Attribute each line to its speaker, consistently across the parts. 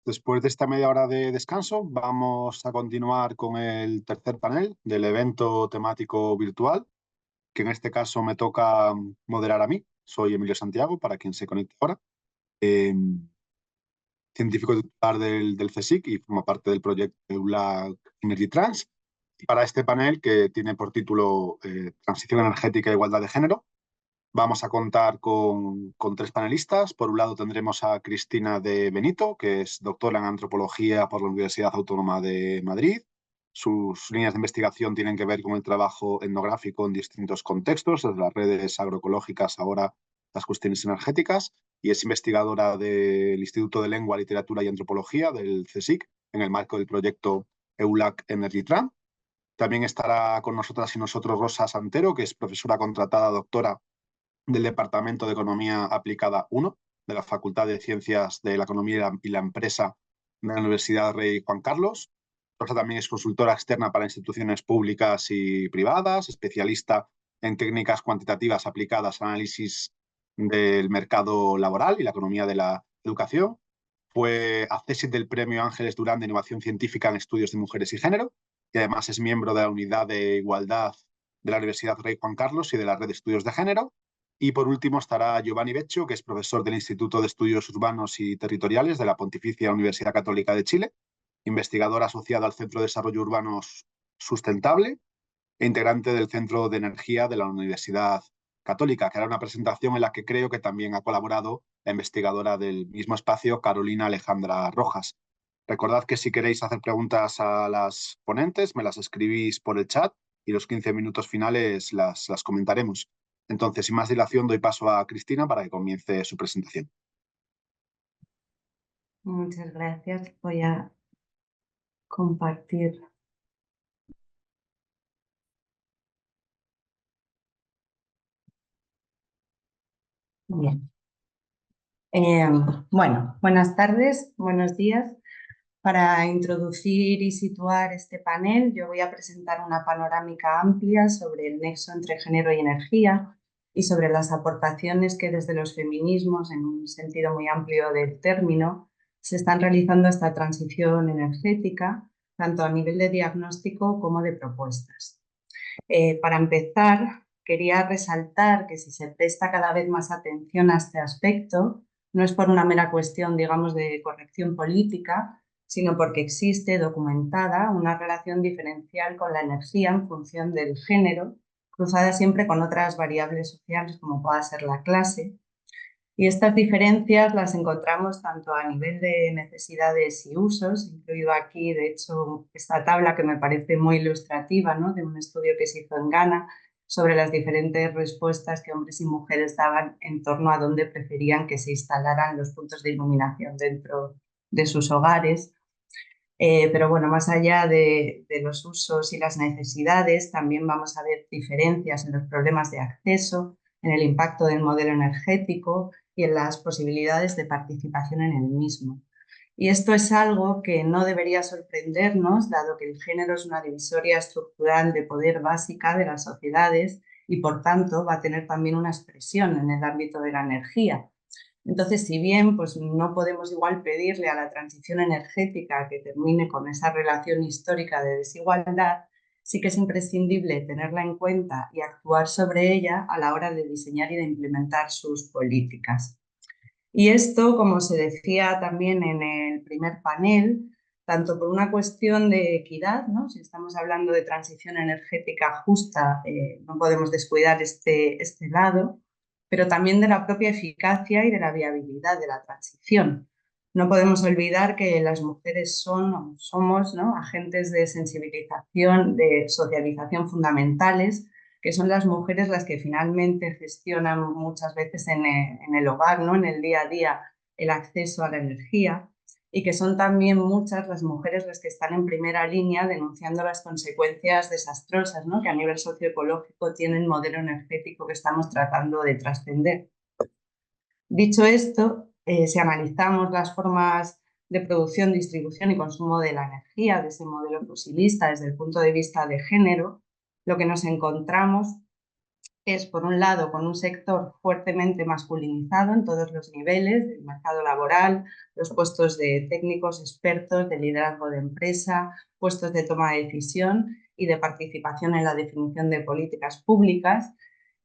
Speaker 1: Después de esta media hora de descanso, vamos a continuar con el tercer panel del evento temático virtual, que en este caso me toca moderar a mí. Soy Emilio Santiago, para quien se conecte ahora, eh, científico titular del CSIC y forma parte del proyecto EULAC Energy Trans. Y para este panel, que tiene por título Transición energética e igualdad de género, vamos a contar con tres panelistas. Por un lado tendremos a Cristina de Benito, que es doctora en antropología por la Universidad Autónoma de Madrid. Sus líneas de investigación tienen que ver con el trabajo etnográfico en distintos contextos, desde las redes agroecológicas ahora las cuestiones energéticas, y es investigadora del Instituto de Lengua, Literatura y Antropología del CSIC en el marco del proyecto EULAC Energy Trans. También estará con nosotras y nosotros Rosa Santero, que es profesora contratada doctora del Departamento de Economía Aplicada 1 de la Facultad de Ciencias de la Economía y la Empresa de la Universidad Rey Juan Carlos. Rosa también es consultora externa para instituciones públicas y privadas, especialista en técnicas cuantitativas aplicadas al análisis del mercado laboral y la economía de la educación. Fue accésit del Premio Ángeles Durán de Innovación Científica en Estudios de Mujeres y Género, y además es miembro de la Unidad de Igualdad de la Universidad Rey Juan Carlos y de la Red de Estudios de Género. Y por último estará Giovanni Beccio, que es profesor del Instituto de Estudios Urbanos y Territoriales de la Pontificia Universidad Católica de Chile, investigador asociado al Centro de Desarrollo Urbano Sustentable e integrante del Centro de Energía de la Universidad Católica, que hará una presentación en la que creo que también ha colaborado la investigadora del mismo espacio, Carolina Alejandra Rojas. Recordad que si queréis hacer preguntas a las ponentes, me las escribís por el chat y los 15 minutos finales las comentaremos. Entonces, sin más dilación, doy paso a Cristina para que comience su presentación.
Speaker 2: Muchas gracias. Voy a compartir. Bien. Bueno, buenas tardes, buenos días. Para introducir y situar este panel, yo voy a presentar una panorámica amplia sobre el nexo entre género y energía y sobre las aportaciones que desde los feminismos, en un sentido muy amplio del término, se están realizando a esta transición energética, tanto a nivel de diagnóstico como de propuestas. Para empezar, quería resaltar que si se presta cada vez más atención a este aspecto, no es por una mera cuestión, digamos, de corrección política, sino porque existe documentada una relación diferencial con la energía en función del género, cruzada siempre con otras variables sociales como pueda ser la clase. Y estas diferencias las encontramos tanto a nivel de necesidades y usos, incluido aquí, de hecho, esta tabla que me parece muy ilustrativa, ¿no?, de un estudio que se hizo en Ghana sobre las diferentes respuestas que hombres y mujeres daban en torno a dónde preferían que se instalaran los puntos de iluminación dentro de sus hogares. Pero bueno, más allá de los usos y las necesidades, también vamos a ver diferencias en los problemas de acceso, en el impacto del modelo energético y en las posibilidades de participación en el mismo. Y esto es algo que no debería sorprendernos, dado que el género es una divisoria estructural de poder básica de las sociedades y, por tanto, va a tener también una expresión en el ámbito de la energía. Entonces, si bien pues, no podemos igual pedirle a la transición energética que termine con esa relación histórica de desigualdad, sí que es imprescindible tenerla en cuenta y actuar sobre ella a la hora de diseñar y de implementar sus políticas. Y esto, como se decía también en el primer panel, tanto por una cuestión de equidad, ¿no?, si estamos hablando de transición energética justa, no podemos descuidar este lado, pero también de la propia eficacia y de la viabilidad de la transición. No podemos olvidar que las mujeres somos, ¿no?, agentes de sensibilización, de socialización fundamentales, que son las mujeres las que finalmente gestionan muchas veces en el hogar, ¿no?, en el día a día, el acceso a la energía, y que son también muchas las mujeres las que están en primera línea denunciando las consecuencias desastrosas, ¿no?, que a nivel socioecológico tiene el modelo energético que estamos tratando de trascender. Dicho esto, si analizamos las formas de producción, distribución y consumo de la energía de ese modelo fosilista desde el punto de vista de género, lo que nos encontramos es, por un lado, con un sector fuertemente masculinizado en todos los niveles del mercado laboral, los puestos de técnicos, expertos, de liderazgo de empresa, puestos de toma de decisión y de participación en la definición de políticas públicas.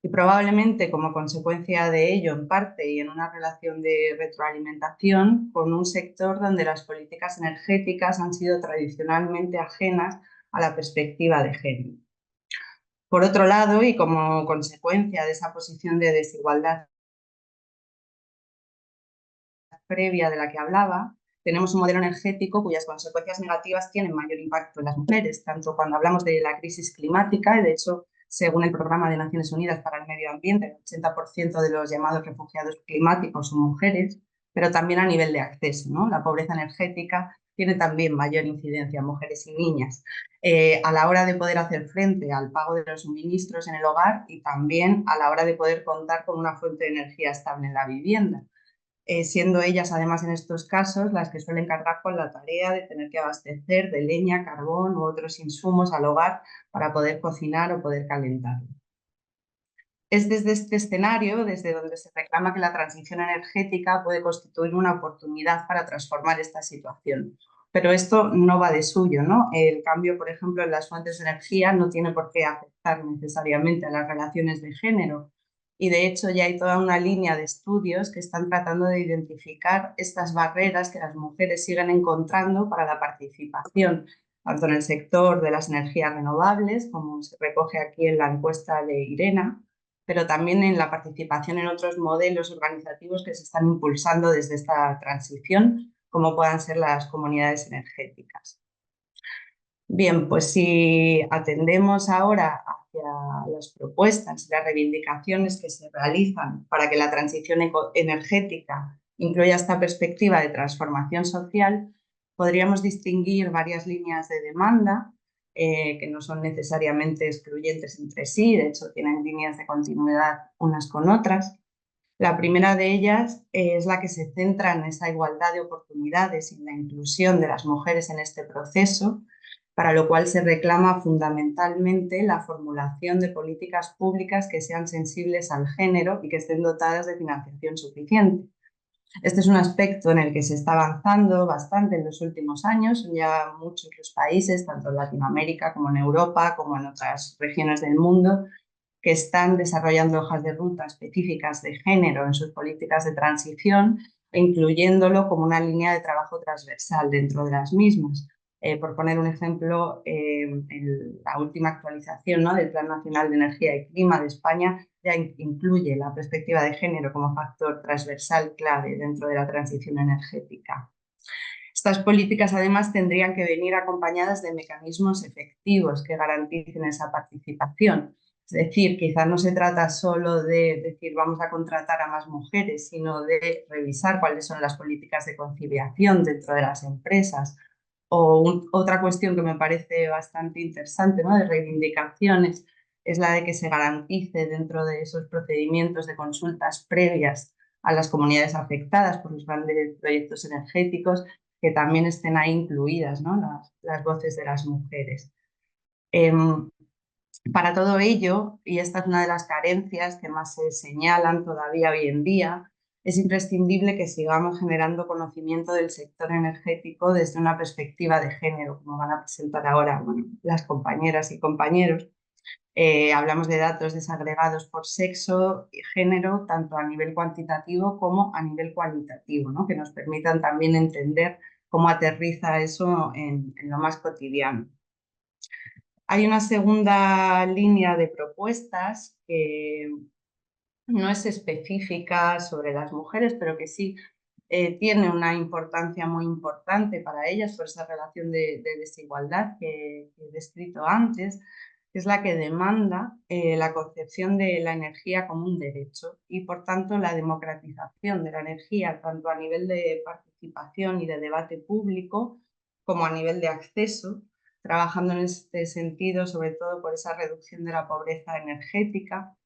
Speaker 2: Y probablemente como consecuencia de ello, en parte y en una relación de retroalimentación, con un sector donde las políticas energéticas han sido tradicionalmente ajenas a la perspectiva de género. Por otro lado, y como consecuencia de esa posición de desigualdad previa de la que hablaba, tenemos un modelo energético cuyas consecuencias negativas tienen mayor impacto en las mujeres, tanto cuando hablamos de la crisis climática, y de hecho, según el Programa de Naciones Unidas para el Medio Ambiente, el 80% de los llamados refugiados climáticos son mujeres, pero también a nivel de acceso, ¿no? La pobreza energética tiene también mayor incidencia en mujeres y niñas a la hora de poder hacer frente al pago de los suministros en el hogar y también a la hora de poder contar con una fuente de energía estable en la vivienda. Siendo ellas, además, en estos casos, las que suelen cargar con la tarea de tener que abastecer de leña, carbón u otros insumos al hogar para poder cocinar o poder calentarlo. Es desde este escenario desde donde se reclama que la transición energética puede constituir una oportunidad para transformar esta situación. Pero esto no va de suyo, ¿no? El cambio, por ejemplo, en las fuentes de energía no tiene por qué afectar necesariamente a las relaciones de género. Y de hecho ya hay toda una línea de estudios que están tratando de identificar estas barreras que las mujeres siguen encontrando para la participación, tanto en el sector de las energías renovables, como se recoge aquí en la encuesta de IRENA, pero también en la participación en otros modelos organizativos que se están impulsando desde esta transición, como puedan ser las comunidades energéticas. Bien, pues si atendemos ahora hacia las propuestas y las reivindicaciones que se realizan para que la transición energética incluya esta perspectiva de transformación social, podríamos distinguir varias líneas de demanda que no son necesariamente excluyentes entre sí, de hecho tienen líneas de continuidad unas con otras. La primera de ellas es la que se centra en esa igualdad de oportunidades y en la inclusión de las mujeres en este proceso, para lo cual se reclama fundamentalmente la formulación de políticas públicas que sean sensibles al género y que estén dotadas de financiación suficiente. Este es un aspecto en el que se está avanzando bastante en los últimos años. Son ya muchos los países, tanto en Latinoamérica como en Europa, como en otras regiones del mundo, que están desarrollando hojas de ruta específicas de género en sus políticas de transición e incluyéndolo como una línea de trabajo transversal dentro de las mismas. Por poner un ejemplo, en la última actualización, ¿no?, del Plan Nacional de Energía y Clima de España ya incluye la perspectiva de género como factor transversal clave dentro de la transición energética. Estas políticas, además, tendrían que venir acompañadas de mecanismos efectivos que garanticen esa participación. Es decir, quizás no se trata solo de decir vamos a contratar a más mujeres, sino de revisar cuáles son las políticas de conciliación dentro de las empresas. O otra cuestión que me parece bastante interesante, ¿no?, de reivindicaciones, es la de que se garantice dentro de esos procedimientos de consultas previas a las comunidades afectadas por los grandes proyectos energéticos, que también estén ahí incluidas, ¿no?, las voces de las mujeres. Para todo ello, y esta es una de las carencias que más se señalan todavía hoy en día, es imprescindible que sigamos generando conocimiento del sector energético desde una perspectiva de género, como van a presentar ahora, bueno, las compañeras y compañeros. Hablamos de datos desagregados por sexo y género, tanto a nivel cuantitativo como a nivel cualitativo, ¿no?, que nos permitan también entender cómo aterriza eso en lo más cotidiano. Hay una segunda línea de propuestas que no es específica sobre las mujeres, pero que sí tiene una importancia muy importante para ellas por esa relación de desigualdad que he descrito antes, que es la que demanda la concepción de la energía como un derecho y, por tanto, la democratización de la energía, tanto a nivel de participación y de debate público como a nivel de acceso, trabajando en este sentido sobre todo por esa reducción de la pobreza energética.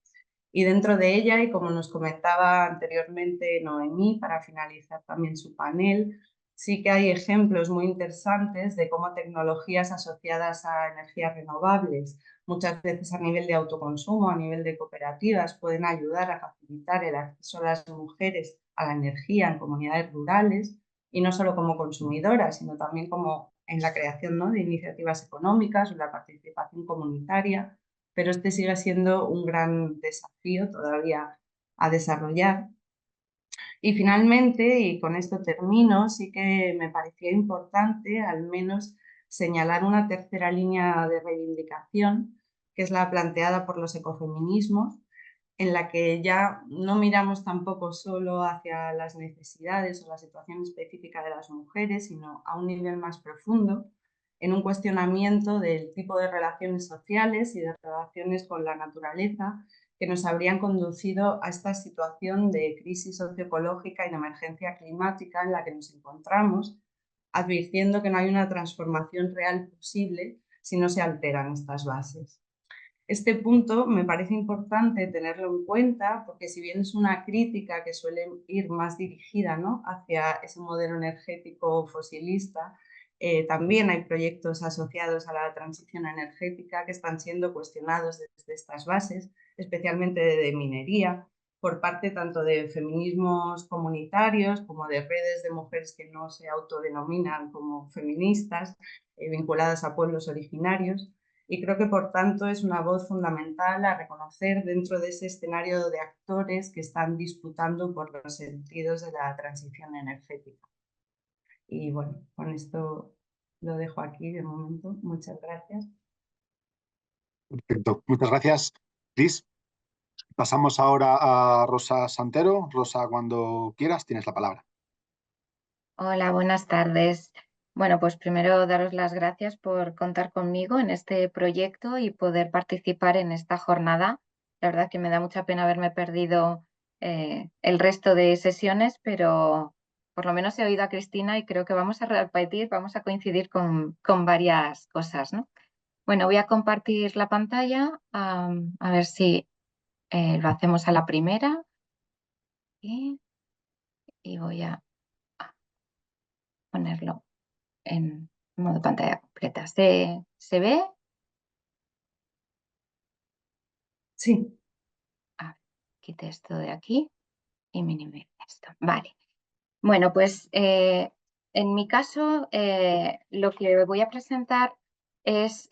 Speaker 2: Y dentro de ella, y como nos comentaba anteriormente Noemí, para finalizar también su panel, sí que hay ejemplos muy interesantes de cómo tecnologías asociadas a energías renovables, muchas veces a nivel de autoconsumo, a nivel de cooperativas, pueden ayudar a facilitar el acceso a las mujeres a la energía en comunidades rurales, y no solo como consumidoras, sino también como en la creación, ¿no?, de iniciativas económicas o la participación comunitaria, pero este sigue siendo un gran desafío todavía a desarrollar. Y finalmente, y con esto termino, sí que me parecía importante al menos señalar una tercera línea de reivindicación, que es la planteada por los ecofeminismos, en la que ya no miramos tampoco solo hacia las necesidades o la situación específica de las mujeres, sino a un nivel más profundo, en un cuestionamiento del tipo de relaciones sociales y de relaciones con la naturaleza que nos habrían conducido a esta situación de crisis socioecológica y de emergencia climática en la que nos encontramos, advirtiendo que no hay una transformación real posible si no se alteran estas bases. Este punto me parece importante tenerlo en cuenta porque, si bien es una crítica que suele ir más dirigida, ¿no?, hacia ese modelo energético fosilista, también hay proyectos asociados a la transición energética que están siendo cuestionados desde estas bases, especialmente de minería, por parte tanto de feminismos comunitarios como de redes de mujeres que no se autodenominan como feministas, vinculadas a pueblos originarios. Y creo que, por tanto, es una voz fundamental a reconocer dentro de ese escenario de actores que están disputando por los sentidos de la transición energética. Y bueno, con esto lo dejo aquí de momento. Muchas gracias.
Speaker 1: Perfecto. Muchas gracias, Liz. Pasamos ahora a Rosa Santero. Rosa, cuando quieras, tienes la palabra.
Speaker 3: Hola, buenas tardes. Bueno, pues primero daros las gracias por contar conmigo en este proyecto y poder participar en esta jornada. La verdad que me da mucha pena haberme perdido el resto de sesiones, pero por lo menos he oído a Cristina y creo que vamos a repetir, vamos a coincidir con varias cosas, ¿no? Bueno, voy a compartir la pantalla, a ver si lo hacemos a la primera. Y voy a ponerlo en modo pantalla completa. ¿Se ve?
Speaker 2: Sí.
Speaker 3: Quite esto de aquí y minimice esto. Vale. Bueno, pues en mi caso lo que voy a presentar es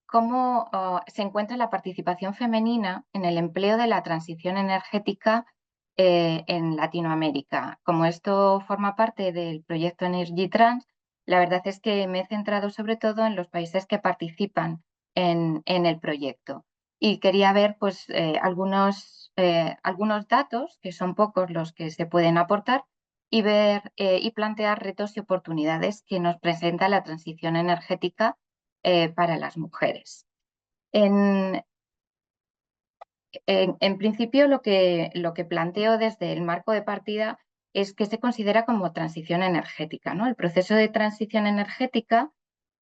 Speaker 3: cómo se encuentra la participación femenina en el empleo de la transición energética en Latinoamérica. Como esto forma parte del proyecto Energy Trans, la verdad es que me he centrado sobre todo en los países que participan en el proyecto. Y quería ver pues, algunos datos, que son pocos los que se pueden aportar, y ver y plantear retos y oportunidades que nos presenta la transición energética para las mujeres. En principio, lo que planteo desde el marco de partida es que se considera como transición energética, ¿no? El proceso de transición energética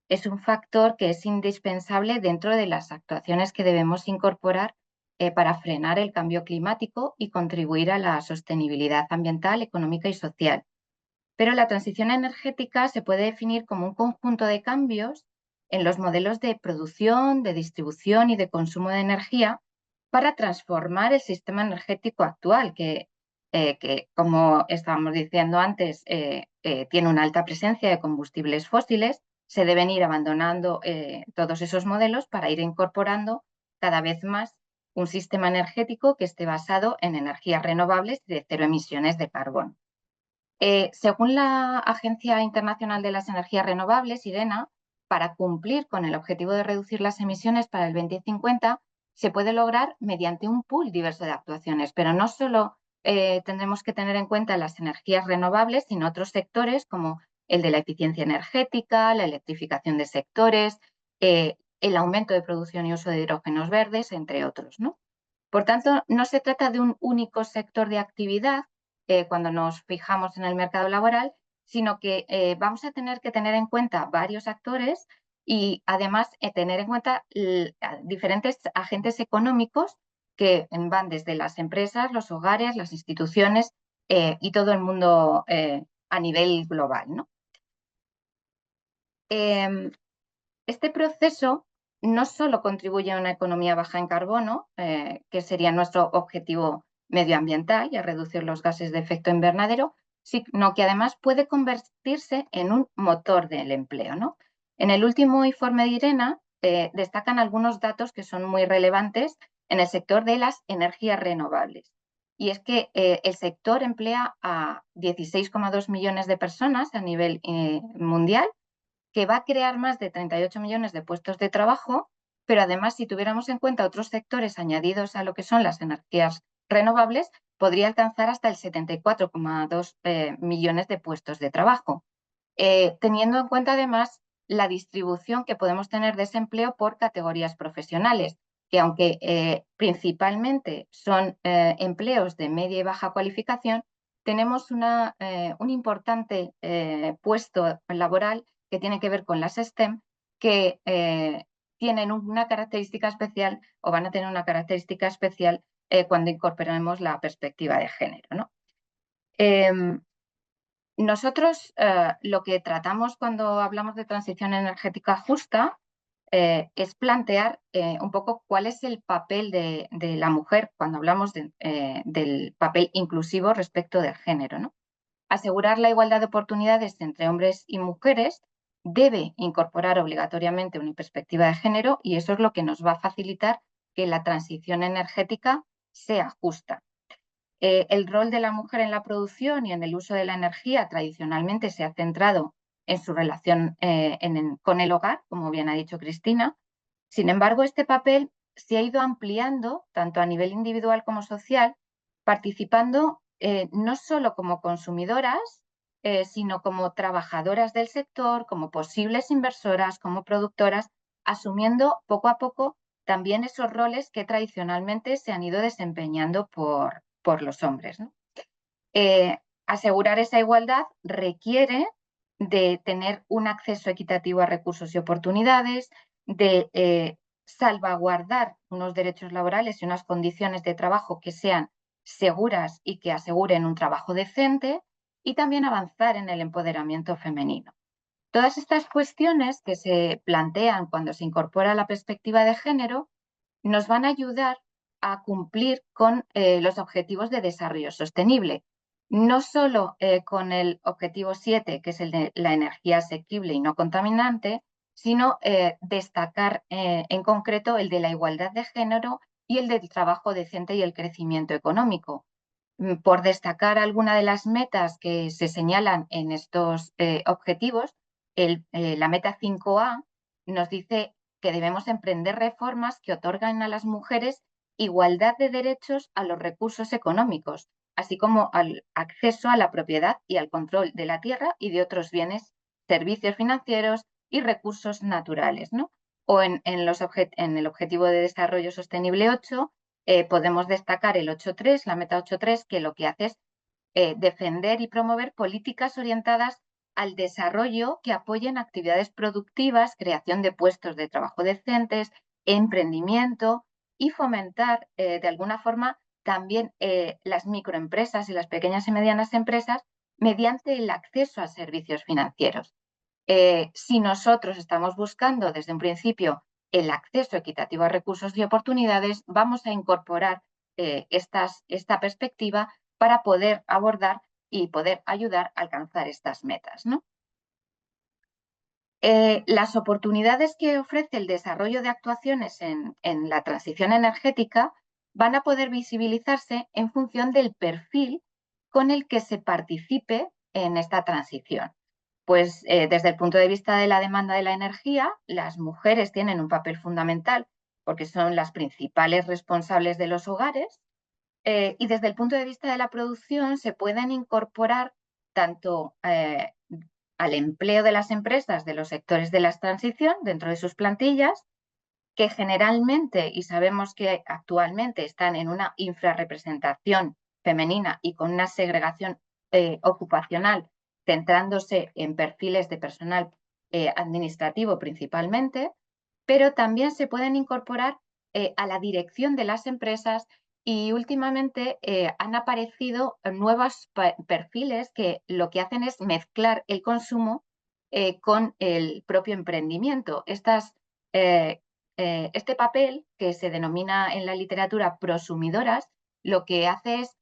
Speaker 3: es un factor que es indispensable dentro de las actuaciones que debemos incorporar para frenar el cambio climático y contribuir a la sostenibilidad ambiental, económica y social. Pero la transición energética se puede definir como un conjunto de cambios en los modelos de producción, de distribución y de consumo de energía para transformar el sistema energético actual, que como estábamos diciendo antes, tiene una alta presencia de combustibles fósiles. Se deben ir abandonando todos esos modelos para ir incorporando cada vez más un sistema energético que esté basado en energías renovables y de cero emisiones de carbono. Según la Agencia Internacional de las Energías Renovables, IRENA, para cumplir con el objetivo de reducir las emisiones para el 2050, se puede lograr mediante un pool diverso de actuaciones, pero no solo tendremos que tener en cuenta las energías renovables, sino otros sectores como el de la eficiencia energética, la electrificación de sectores, el aumento de producción y uso de hidrógenos verdes, entre otros, ¿no? Por tanto, no se trata de un único sector de actividad cuando nos fijamos en el mercado laboral, sino que vamos a tener que tener en cuenta varios actores y además tener en cuenta diferentes agentes económicos que van desde las empresas, los hogares, las instituciones y todo el mundo a nivel global, ¿no? Este proceso no solo contribuye a una economía baja en carbono, que sería nuestro objetivo medioambiental y a reducir los gases de efecto invernadero, sino que además puede convertirse en un motor del empleo, ¿no? En el último informe de IRENA destacan algunos datos que son muy relevantes en el sector de las energías renovables. Y es que el sector emplea a 16,2 millones de personas a nivel mundial, que va a crear más de 38 millones de puestos de trabajo, pero además, si tuviéramos en cuenta otros sectores añadidos a lo que son las energías renovables, podría alcanzar hasta el 74,2 millones de puestos de trabajo, teniendo en cuenta además la distribución que podemos tener de ese empleo por categorías profesionales, que aunque principalmente son empleos de media y baja cualificación, tenemos un importante puesto laboral que tiene que ver con las STEM, que tienen una característica especial o van a tener una característica especial cuando incorporemos la perspectiva de género, ¿no? Nosotros lo que tratamos cuando hablamos de transición energética justa es plantear un poco cuál es el papel de la mujer cuando hablamos del papel inclusivo respecto del género, ¿no? Asegurar la igualdad de oportunidades entre hombres y mujeres debe incorporar obligatoriamente una perspectiva de género, y eso es lo que nos va a facilitar que la transición energética sea justa. El rol de la mujer en la producción y en el uso de la energía tradicionalmente se ha centrado en su relación con el hogar, como bien ha dicho Cristina. Sin embargo, este papel se ha ido ampliando tanto a nivel individual como social, participando no solo como consumidoras, sino como trabajadoras del sector, como posibles inversoras, como productoras, asumiendo poco a poco también esos roles que tradicionalmente se han ido desempeñando por los hombres, ¿no? Asegurar esa igualdad requiere de tener un acceso equitativo a recursos y oportunidades, de salvaguardar unos derechos laborales y unas condiciones de trabajo que sean seguras y que aseguren un trabajo decente, y también avanzar en el empoderamiento femenino. Todas estas cuestiones que se plantean cuando se incorpora la perspectiva de género nos van a ayudar a cumplir con los objetivos de desarrollo sostenible, no solo con el objetivo 7, que es el de la energía asequible y no contaminante, sino destacar en concreto el de la igualdad de género y el del trabajo decente y el crecimiento económico. Por destacar alguna de las metas que se señalan en estos objetivos, la meta 5A nos dice que debemos emprender reformas que otorgan a las mujeres igualdad de derechos a los recursos económicos, así como al acceso a la propiedad y al control de la tierra y de otros bienes, servicios financieros y recursos naturales, ¿no? O en el Objetivo de Desarrollo Sostenible 8, podemos destacar el 8.3, la meta 8.3, que lo que hace es defender y promover políticas orientadas al desarrollo que apoyen actividades productivas, creación de puestos de trabajo decentes, emprendimiento, y fomentar de alguna forma también las microempresas y las pequeñas y medianas empresas mediante el acceso a servicios financieros. Si nosotros estamos buscando desde un principio el acceso equitativo a recursos y oportunidades, vamos a incorporar esta perspectiva para poder abordar y poder ayudar a alcanzar estas metas, ¿no? Las oportunidades que ofrece el desarrollo de actuaciones en la transición energética van a poder visibilizarse en función del perfil con el que se participe en esta transición. Pues desde el punto de vista de la demanda de la energía, las mujeres tienen un papel fundamental porque son las principales responsables de los hogares, y desde el punto de vista de la producción se pueden incorporar tanto al empleo de las empresas de los sectores de la transición dentro de sus plantillas, que generalmente, y sabemos que actualmente están en una infrarrepresentación femenina y con una segregación ocupacional, centrándose en perfiles de personal administrativo principalmente, pero también se pueden incorporar a la dirección de las empresas Y últimamente han aparecido nuevos perfiles que lo que hacen es mezclar el consumo con el propio emprendimiento. Este papel, que se denomina en la literatura prosumidoras, lo que hace es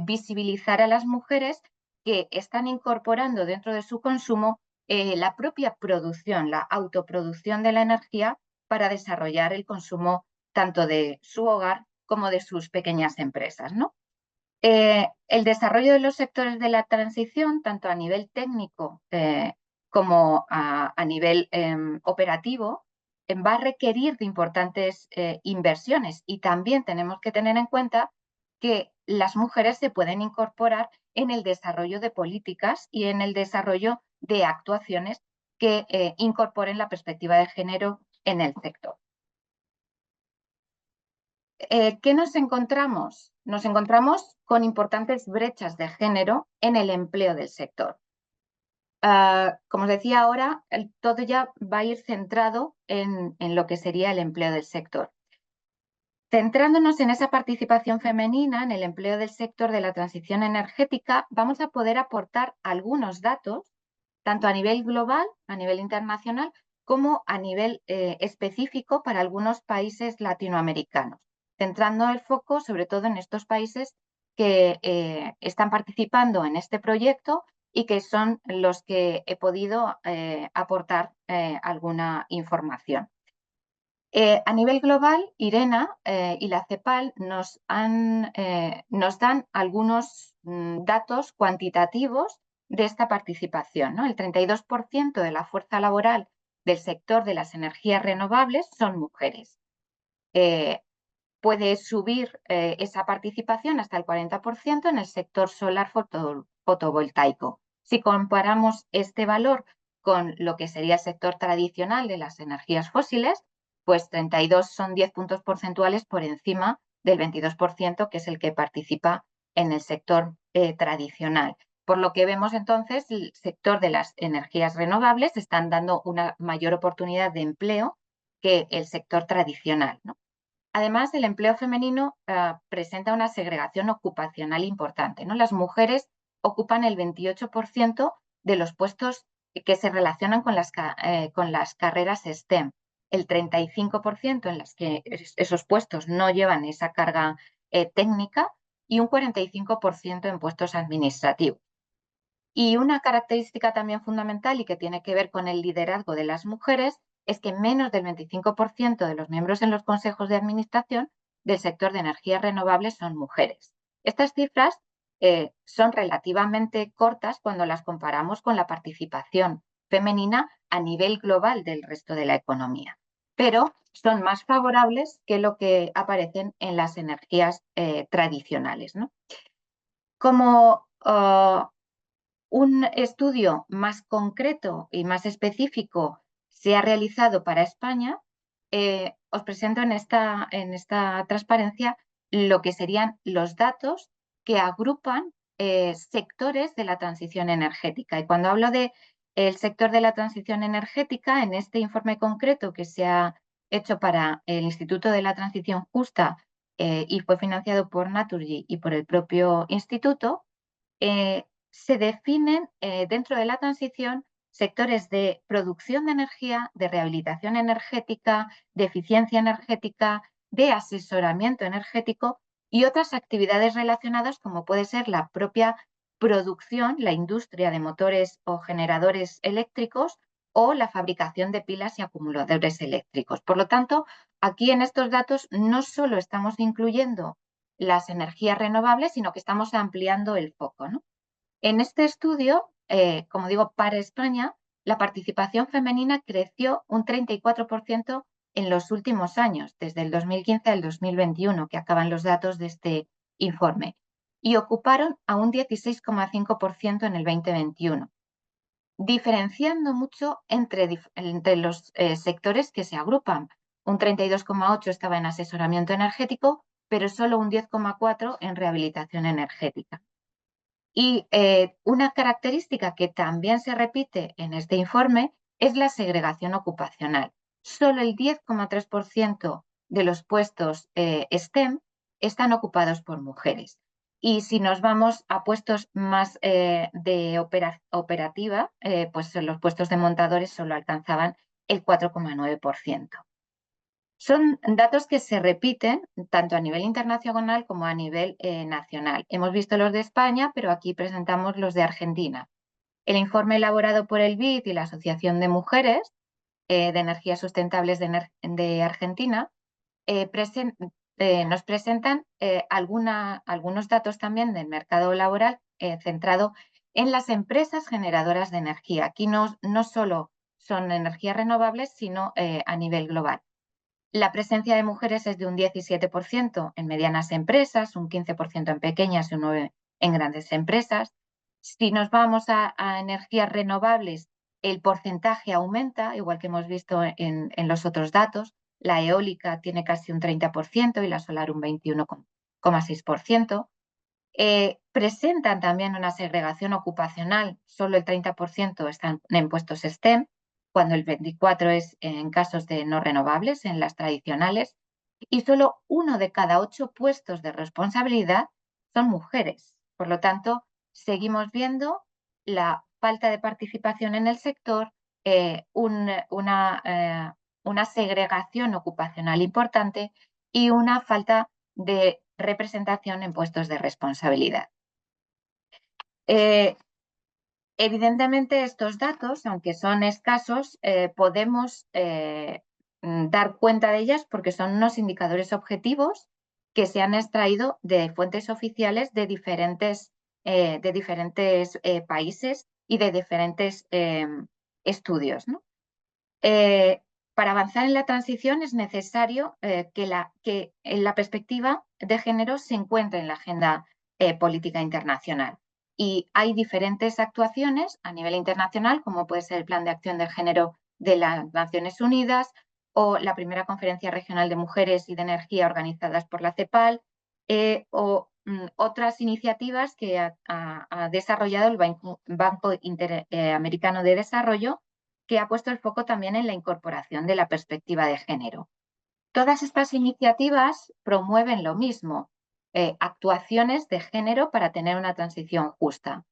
Speaker 3: visibilizar a las mujeres que están incorporando dentro de su consumo la propia producción, la autoproducción de la energía para desarrollar el consumo tanto de su hogar como de sus pequeñas empresas, ¿no? El desarrollo de los sectores de la transición, tanto a nivel técnico como a nivel operativo, va a requerir de importantes inversiones, y también tenemos que tener en cuenta que las mujeres se pueden incorporar en el desarrollo de políticas y en el desarrollo de actuaciones que incorporen la perspectiva de género en el sector. ¿Qué nos encontramos? Nos encontramos con importantes brechas de género en el empleo del sector. Como os decía ahora, todo ya va a ir centrado en lo que sería el empleo del sector. Centrándonos en esa participación femenina en el empleo del sector de la transición energética, vamos a poder aportar algunos datos, tanto a nivel global, a nivel internacional, como a nivel específico para algunos países latinoamericanos, centrando el foco sobre todo en estos países que están participando en este proyecto y que son los que he podido aportar alguna información. A nivel global, IRENA y la CEPAL nos dan algunos datos cuantitativos de esta participación, ¿no? El 32% de la fuerza laboral del sector de las energías renovables son mujeres. Puede subir esa participación hasta el 40% en el sector solar fotovoltaico. Si comparamos este valor con lo que sería el sector tradicional de las energías fósiles, pues 32 son 10 puntos porcentuales por encima del 22%, que es el que participa en el sector tradicional. Por lo que vemos entonces, el sector de las energías renovables están dando una mayor oportunidad de empleo que el sector tradicional, ¿no? Además, el empleo femenino presenta una segregación ocupacional importante, ¿no? Las mujeres ocupan el 28% de los puestos que se relacionan con las carreras STEM, el 35% en las que esos puestos no llevan esa carga técnica y un 45% en puestos administrativos. Y una característica también fundamental y que tiene que ver con el liderazgo de las mujeres es que menos del 25% de los miembros en los consejos de administración del sector de energías renovables son mujeres. Estas cifras son relativamente cortas cuando las comparamos con la participación femenina a nivel global del resto de la economía, pero son más favorables que lo que aparecen en las energías tradicionales, ¿no? Como un estudio más concreto y más específico se ha realizado para España, os presento en esta transparencia lo que serían los datos que agrupan sectores de la transición energética. Y cuando hablo del sector de la transición energética, en este informe concreto que se ha hecho para el Instituto de la Transición Justa y fue financiado por Naturgy y por el propio instituto, se definen dentro de la transición sectores de producción de energía, de rehabilitación energética, de eficiencia energética, de asesoramiento energético y otras actividades relacionadas como puede ser la propia producción, la industria de motores o generadores eléctricos o la fabricación de pilas y acumuladores eléctricos. Por lo tanto, aquí en estos datos no solo estamos incluyendo las energías renovables, sino que estamos ampliando el foco, ¿no? En este estudio, como digo, para España, la participación femenina creció un 34% en los últimos años, desde el 2015 al 2021, que acaban los datos de este informe, y ocuparon a un 16,5% en el 2021, diferenciando mucho entre los sectores que se agrupan. Un 32,8% estaba en asesoramiento energético, pero solo un 10,4% en rehabilitación energética. Y una característica que también se repite en este informe es la segregación ocupacional. Solo el 10,3% de los puestos STEM están ocupados por mujeres. Y si nos vamos a puestos más de operativa, pues los puestos de montadores solo alcanzaban el 4,9%. Son datos que se repiten tanto a nivel internacional como a nivel nacional. Hemos visto los de España, pero aquí presentamos los de Argentina. El informe elaborado por el BID y la Asociación de Mujeres de Energías Sustentables de Argentina nos presentan algunos datos también del mercado laboral centrado en las empresas generadoras de energía. Aquí no solo son energías renovables, sino a nivel global. La presencia de mujeres es de un 17% en medianas empresas, un 15% en pequeñas y un 9% en grandes empresas. Si nos vamos a energías renovables, el porcentaje aumenta, igual que hemos visto en los otros datos. La eólica tiene casi un 30% y la solar un 21,6%. Presentan también una segregación ocupacional, solo el 30% están en puestos STEM, cuando el 24% es en casos de no renovables, en las tradicionales, y solo 1 de cada 8 puestos de responsabilidad son mujeres. Por lo tanto, seguimos viendo la falta de participación en el sector, una segregación ocupacional importante y una falta de representación en puestos de responsabilidad. Evidentemente, estos datos, aunque son escasos, podemos dar cuenta de ellas porque son unos indicadores objetivos que se han extraído de fuentes oficiales de diferentes países y de diferentes estudios, ¿no? Para avanzar en la transición es necesario que la perspectiva de género se encuentre en la agenda política internacional. Y hay diferentes actuaciones a nivel internacional, como puede ser el Plan de Acción de Género de las Naciones Unidas o la primera Conferencia Regional de Mujeres y de Energía organizadas por la CEPAL o otras iniciativas que ha desarrollado el Banco Interamericano de Desarrollo, que ha puesto el foco también en la incorporación de la perspectiva de género. Todas estas iniciativas promueven lo mismo, actuaciones de género para tener una transición justa.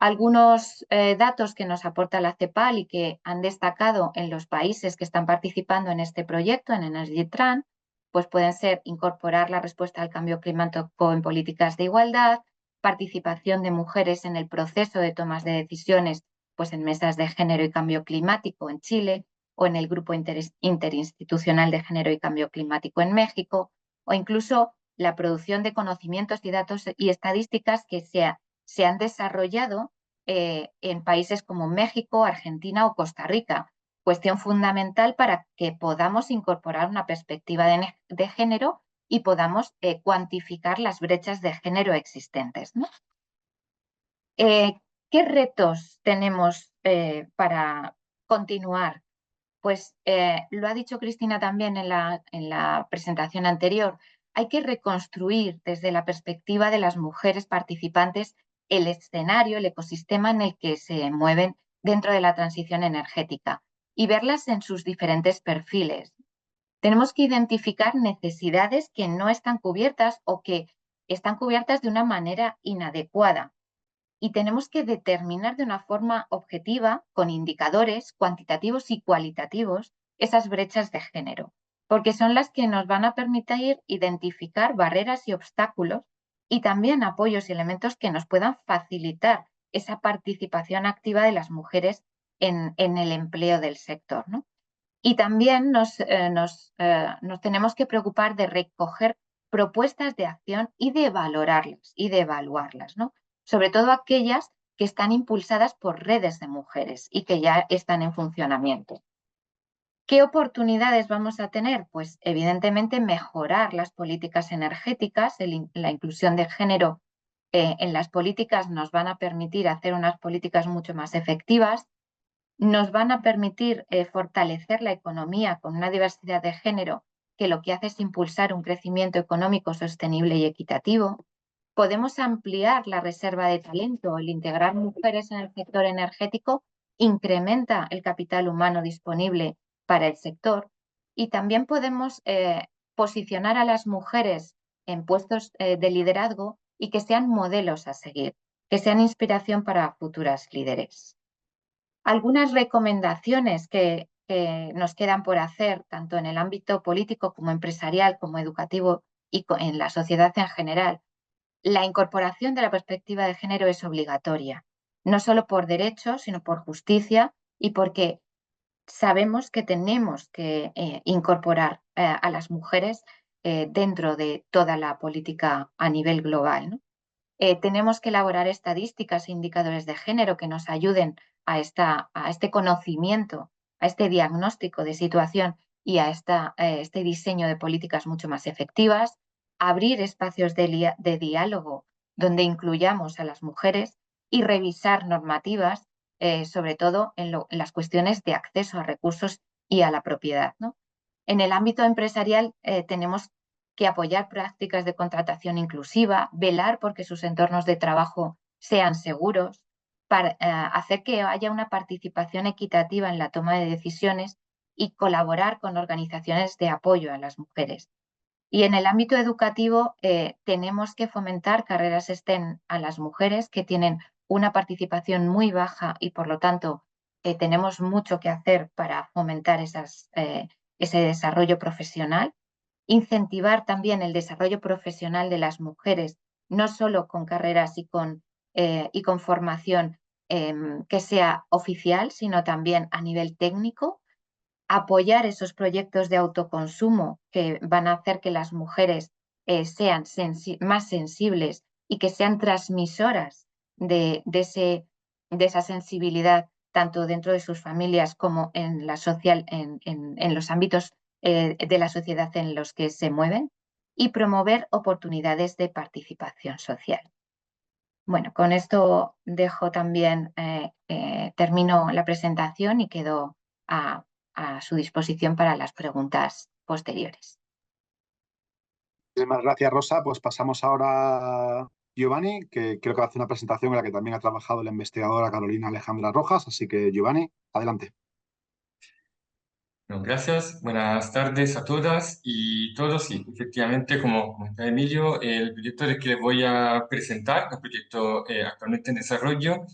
Speaker 3: Algunos datos que nos aporta la CEPAL y que han destacado en los países que están participando en este proyecto, en Energy Tran, pues pueden ser incorporar la respuesta al cambio climático en políticas de igualdad, participación de mujeres en el proceso de tomas de decisiones, pues en mesas de género y cambio climático en Chile o en el Grupo Interinstitucional de Género y Cambio Climático en México, o incluso la producción de conocimientos y datos y estadísticas que se han desarrollado en países como México, Argentina o Costa Rica. Cuestión fundamental para que podamos incorporar una perspectiva de género y podamos cuantificar las brechas de género existentes, ¿no? ¿Qué retos tenemos para continuar? Pues lo ha dicho Cristina también en la presentación anterior. Hay que reconstruir desde la perspectiva de las mujeres participantes el escenario, el ecosistema en el que se mueven dentro de la transición energética y verlas en sus diferentes perfiles. Tenemos que identificar necesidades que no están cubiertas o que están cubiertas de una manera inadecuada. Y tenemos que determinar de una forma objetiva, con indicadores cuantitativos y cualitativos, esas brechas de género, porque son las que nos van a permitir identificar barreras y obstáculos y también apoyos y elementos que nos puedan facilitar esa participación activa de las mujeres en el empleo del sector, ¿no? Y también nos tenemos que preocupar de recoger propuestas de acción y de valorarlas y de evaluarlas, ¿no? Sobre todo aquellas que están impulsadas por redes de mujeres y que ya están en funcionamiento. ¿Qué oportunidades vamos a tener? Pues evidentemente mejorar las políticas energéticas, la inclusión de género en las políticas nos van a permitir hacer unas políticas mucho más efectivas, nos van a permitir fortalecer la economía con una diversidad de género que lo que hace es impulsar un crecimiento económico sostenible y equitativo. Podemos ampliar la reserva de talento. El integrar mujeres en el sector energético incrementa el capital humano disponible para el sector y también podemos posicionar a las mujeres en puestos de liderazgo y que sean modelos a seguir, que sean inspiración para futuras líderes. Algunas recomendaciones que nos quedan por hacer, tanto en el ámbito político como empresarial, como educativo y en la sociedad en general. La incorporación de la perspectiva de género es obligatoria, no solo por derecho, sino por justicia y porque sabemos que tenemos que incorporar a las mujeres dentro de toda la política a nivel global, ¿no? Tenemos que elaborar estadísticas e indicadores de género que nos ayuden a este conocimiento, a este diagnóstico de situación y a este diseño de políticas mucho más efectivas, abrir espacios de diálogo donde incluyamos a las mujeres y revisar normativas, sobre todo en las cuestiones de acceso a recursos y a la propiedad, ¿no? En el ámbito empresarial tenemos que apoyar prácticas de contratación inclusiva, velar porque sus entornos de trabajo sean seguros, para hacer que haya una participación equitativa en la toma de decisiones y colaborar con organizaciones de apoyo a las mujeres. Y en el ámbito educativo tenemos que fomentar carreras STEM a las mujeres que tienen una participación muy baja y por lo tanto tenemos mucho que hacer para fomentar ese desarrollo profesional. Incentivar también el desarrollo profesional de las mujeres, no solo con carreras y con formación que sea oficial, sino también a nivel técnico. Apoyar esos proyectos de autoconsumo que van a hacer que las mujeres sean más sensibles y que sean transmisoras de esa sensibilidad tanto dentro de sus familias como en los ámbitos de la sociedad en los que se mueven, y promover oportunidades de participación social. Bueno, con esto dejo también, termino la presentación y quedo a su disposición para las preguntas posteriores.
Speaker 1: Muchísimas gracias, Rosa. Pues pasamos ahora a Giovanni, que creo que va a hacer una presentación en la que también ha trabajado la investigadora Carolina Alejandra Rojas. Así que, Giovanni, adelante.
Speaker 4: Bueno, gracias, buenas tardes a todas y todos. Y efectivamente, como comenta Emilio, el proyecto del que les voy a presentar, un proyecto actualmente en desarrollo,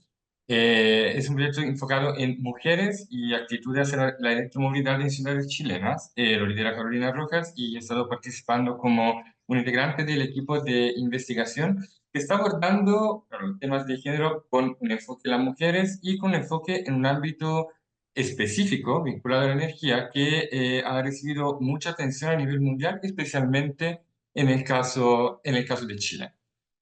Speaker 4: es un proyecto enfocado en mujeres y actitudes hacia la electromovilidad en ciudades chilenas. Lo lidera Carolina Rojas y he estado participando como un integrante del equipo de investigación que está abordando los temas de género con un enfoque en las mujeres y con un enfoque en un ámbito específico vinculado a la energía que ha recibido mucha atención a nivel mundial, especialmente en el caso de Chile.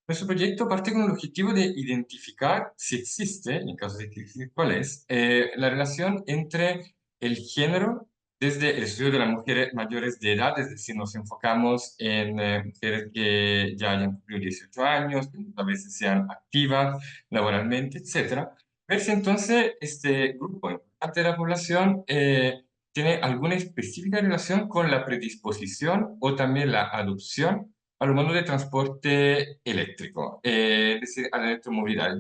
Speaker 4: Nuestro proyecto parte con el objetivo de identificar si existe, en caso de existir cuál es, la relación entre el género desde el estudio de las mujeres mayores de edad, es decir, nos enfocamos en mujeres que ya hayan cumplido 18 años, que a veces sean activas laboralmente, etc. Ver si entonces este grupo importante de la población tiene alguna específica relación con la predisposición o también la adopción a los modos de transporte eléctrico, es decir, a la electromovilidad.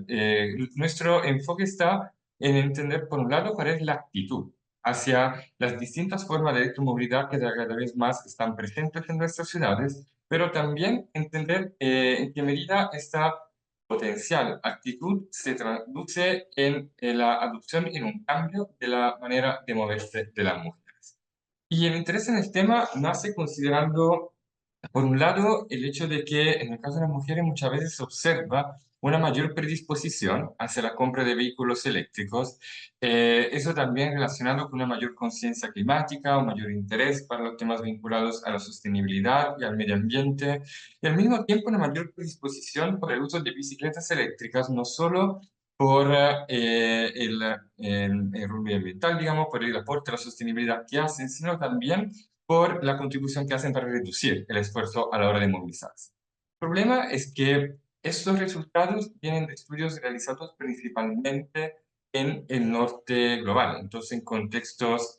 Speaker 4: Nuestro enfoque está en entender, por un lado, cuál es la actitud hacia las distintas formas de electromovilidad que cada vez más están presentes en nuestras ciudades, pero también entender en qué medida esta potencial actitud se traduce en la adopción, en un cambio de la manera de moverse de las mujeres. Y el interés en el tema nace considerando, por un lado, el hecho de que en el caso de las mujeres muchas veces se observa una mayor predisposición hacia la compra de vehículos eléctricos. Eso también relacionado con una mayor conciencia climática, un mayor interés para los temas vinculados a la sostenibilidad y al medio ambiente, y al mismo tiempo una mayor predisposición por el uso de bicicletas eléctricas, no solo por el rol medioambiental, digamos, por el aporte a la sostenibilidad que hacen, sino también por la contribución que hacen para reducir el esfuerzo a la hora de movilizarse. El problema es que estos resultados vienen de estudios realizados principalmente en el norte global, entonces en contextos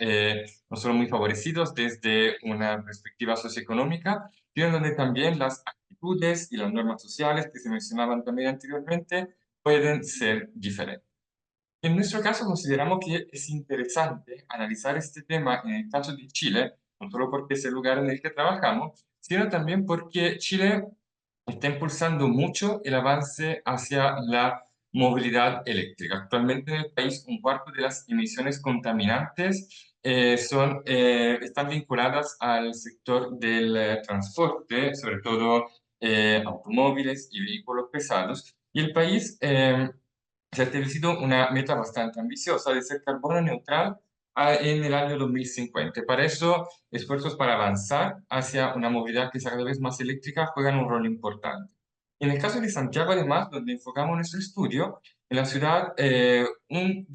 Speaker 4: no solo muy favorecidos desde una perspectiva socioeconómica, sino donde también las actitudes y las normas sociales que se mencionaban también anteriormente pueden ser diferentes. En nuestro caso consideramos que es interesante analizar este tema en el caso de Chile, no solo porque es el lugar en el que trabajamos, sino también porque Chile está impulsando mucho el avance hacia la movilidad eléctrica. Actualmente en el país un cuarto de las emisiones contaminantes están vinculadas al sector del transporte, sobre todo automóviles y vehículos pesados. Y el país se ha establecido una meta bastante ambiciosa de ser carbono neutral en el año 2050. Para eso, esfuerzos para avanzar hacia una movilidad que sea cada vez más eléctrica juegan un rol importante. En el caso de Santiago, además, donde enfocamos nuestro estudio, en la ciudad un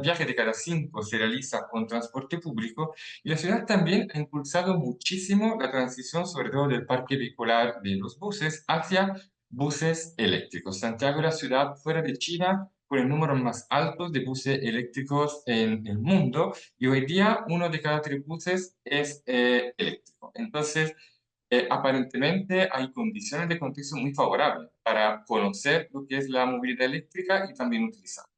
Speaker 4: viaje de cada 5 se realiza con transporte público y la ciudad también ha impulsado muchísimo la transición, sobre todo del parque vehicular de los buses, hacia buses eléctricos. Santiago es la ciudad fuera de China con el número más alto de buses eléctricos en el mundo y hoy día uno de cada 3 buses es eléctrico. Entonces, aparentemente hay condiciones de contexto muy favorables para conocer lo que es la movilidad eléctrica y también utilizarla.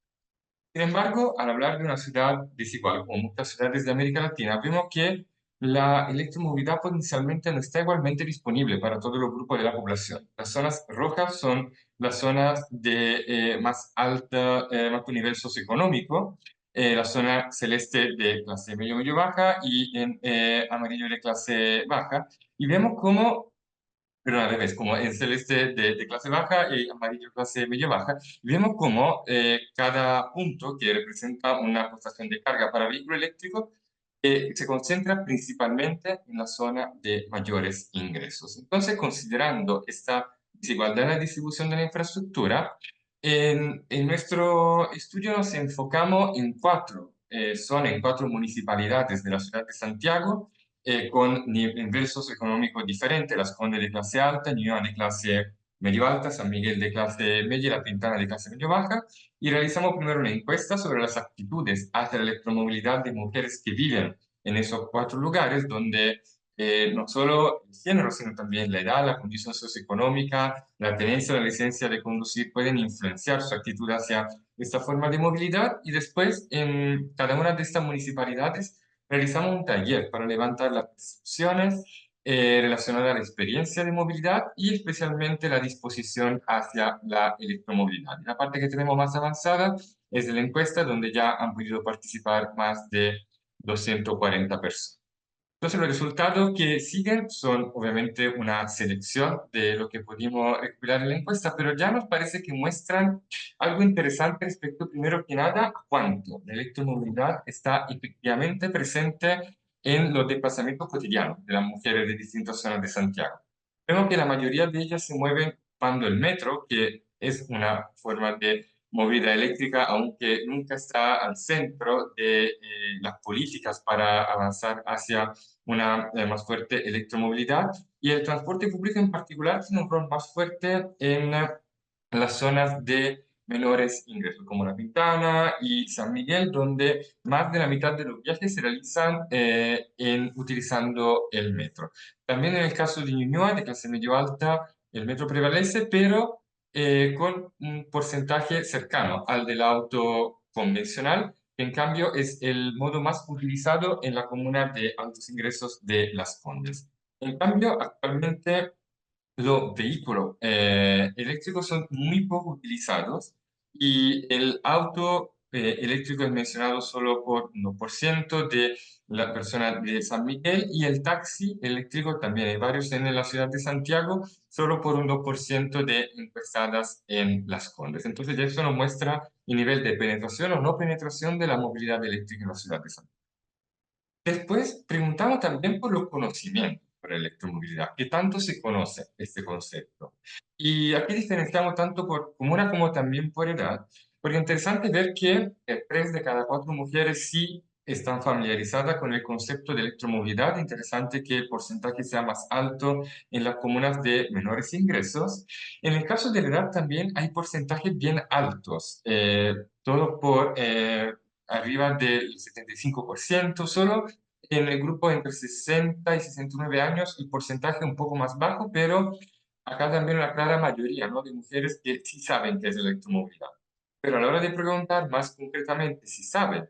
Speaker 4: Sin embargo, al hablar de una ciudad desigual, como muchas ciudades de América Latina, vemos que la electromovilidad potencialmente no está igualmente disponible para todos los grupos de la población. Las zonas rojas son las zonas de más alto nivel socioeconómico, la zona celeste de clase medio baja y en amarillo de clase baja. Y vemos cómo pero al revés, como en celeste de clase baja y amarillo clase medio baja, vemos como cada punto que representa una estación de carga para vehículo eléctrico se concentra principalmente en la zona de mayores ingresos. Entonces, considerando esta desigualdad en la distribución de la infraestructura, en nuestro estudio nos enfocamos en 4 zonas, en 4 municipalidades de la ciudad de Santiago, con nivel socioeconómico diferente, Las Condes de clase alta, Ñuñoa de clase medio alta, San Miguel de clase media y La Pintana de clase medio baja, y realizamos primero una encuesta sobre las actitudes hacia la electromovilidad de mujeres que viven en esos 4 lugares, donde no solo el género, sino también la edad, la condición socioeconómica, la tenencia, la licencia de conducir pueden influenciar su actitud hacia esta forma de movilidad, y después en cada una de estas municipalidades realizamos un taller para levantar las percepciones relacionadas a la experiencia de movilidad y especialmente la disposición hacia la electromovilidad. La parte que tenemos más avanzada es de la encuesta donde ya han podido participar más de 240 personas. Entonces, los resultados que siguen son obviamente una selección de lo que pudimos recopilar en la encuesta, pero ya nos parece que muestran algo interesante respecto, primero que nada, a cuánto la electromovilidad está efectivamente presente en los desplazamientos cotidianos de las mujeres de distintas zonas de Santiago. Vemos que la mayoría de ellas se mueven ocupando el metro, que es una forma de movida eléctrica, aunque nunca está al centro de las políticas para avanzar hacia una más fuerte electromovilidad, y el transporte público en particular tiene un rol más fuerte en las zonas de menores ingresos, como La Pintana y San Miguel, donde más de la mitad de los viajes se realizan utilizando el metro. También en el caso de Ñuñoa, de clase medio alta, el metro prevalece, pero con un porcentaje cercano al del auto convencional, que en cambio es el modo más utilizado en la comuna de altos ingresos de Las Condes. En cambio, actualmente los vehículos eléctricos son muy poco utilizados y el auto eléctrico es mencionado solo por 1% de la persona de San Miguel, y el taxi eléctrico también hay varios en la ciudad de Santiago, solo por un 2% de encuestadas en Las Condes. Entonces ya eso nos muestra el nivel de penetración o no penetración de la movilidad eléctrica en la ciudad de Santiago. Después preguntamos también por los conocimientos sobre electromovilidad, qué tanto se conoce este concepto. Y aquí diferenciamos tanto por comuna como también por edad, porque es interesante ver que 3 de cada 4 mujeres sí están familiarizadas con el concepto de electromovilidad. Interesante que el porcentaje sea más alto en las comunas de menores ingresos. En el caso de la edad también hay porcentajes bien altos, todo por arriba del 75%, solo en el grupo entre 60 y 69 años el porcentaje un poco más bajo, pero acá también una clara mayoría, ¿no?, de mujeres que sí saben qué es electromovilidad. Pero a la hora de preguntar más concretamente si saben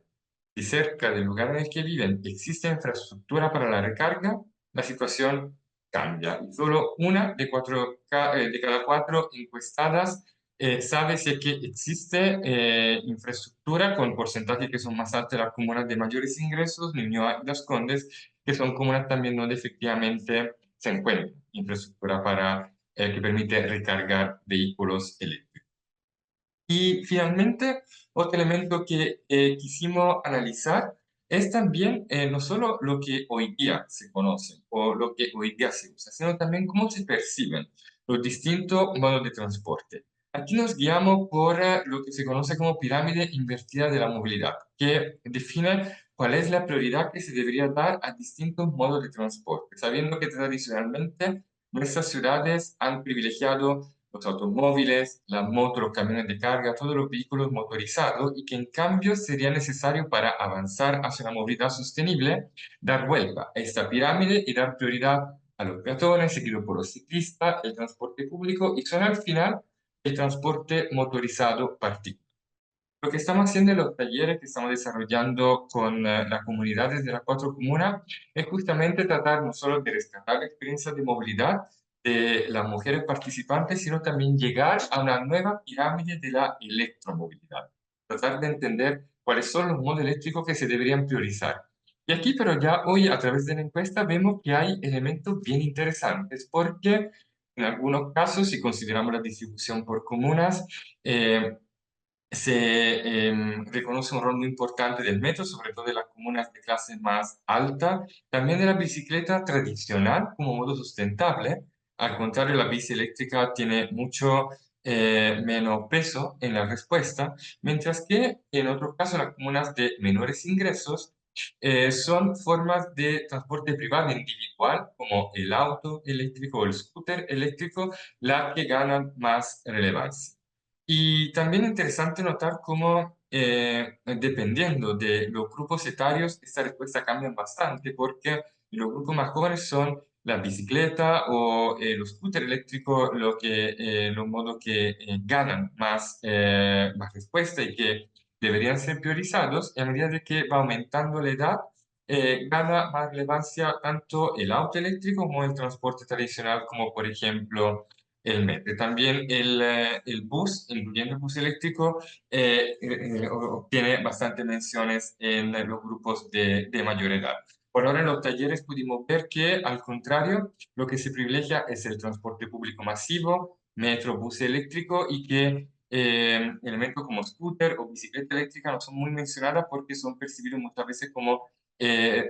Speaker 4: si cerca del lugar en el que viven existe infraestructura para la recarga, la situación cambia. Y solo una de cada cuatro encuestadas sabe si es que existe infraestructura con porcentajes que son más altos en las comunas de mayores ingresos, Ñuñoa y Las Condes, que son comunas también donde efectivamente se encuentra infraestructura que permite recargar vehículos eléctricos. Y finalmente, otro elemento que quisimos analizar es también no solo lo que hoy día se conoce o lo que hoy día se usa, sino también cómo se perciben los distintos modos de transporte. Aquí nos guiamos por lo que se conoce como pirámide invertida de la movilidad, que define cuál es la prioridad que se debería dar a distintos modos de transporte, sabiendo que tradicionalmente nuestras ciudades han privilegiado los automóviles, las motos, los camiones de carga, todos los vehículos motorizados y que en cambio sería necesario para avanzar hacia la movilidad sostenible dar vuelta a esta pirámide y dar prioridad a los peatones, seguido por los ciclistas, el transporte público y solo al final el transporte motorizado particular. Lo que estamos haciendo en los talleres que estamos desarrollando con las comunidades de las 4 comunas es justamente tratar no solo de rescatar la experiencia de movilidad de las mujeres participantes, sino también llegar a una nueva pirámide de la electromovilidad. Tratar de entender cuáles son los modos eléctricos que se deberían priorizar. Y aquí, pero ya hoy a través de la encuesta vemos que hay elementos bien interesantes, porque en algunos casos, si consideramos la distribución por comunas, se reconoce un rol muy importante del metro, sobre todo en las comunas de clase más alta, también de la bicicleta tradicional como modo sustentable. Al contrario, la bici eléctrica tiene mucho menos peso en la respuesta, mientras que en otros casos las comunas de menores ingresos son formas de transporte privado individual, como el auto eléctrico o el scooter eléctrico, las que ganan más relevancia. Y también interesante notar cómo, dependiendo de los grupos etarios, esta respuesta cambia bastante, porque los grupos más jóvenes son la bicicleta o los scooters eléctricos los modos que ganan más respuesta y que deberían ser priorizados, y a medida de que va aumentando la edad, gana más relevancia tanto el auto eléctrico como el transporte tradicional, como por ejemplo el metro. También el bus, incluyendo el bus eléctrico, obtiene bastantes menciones en los grupos de mayor edad. Por ahora en los talleres pudimos ver que, al contrario, lo que se privilegia es el transporte público masivo, metro, bus eléctrico, y que elementos como scooter o bicicleta eléctrica no son muy mencionadas porque son percibidos muchas veces como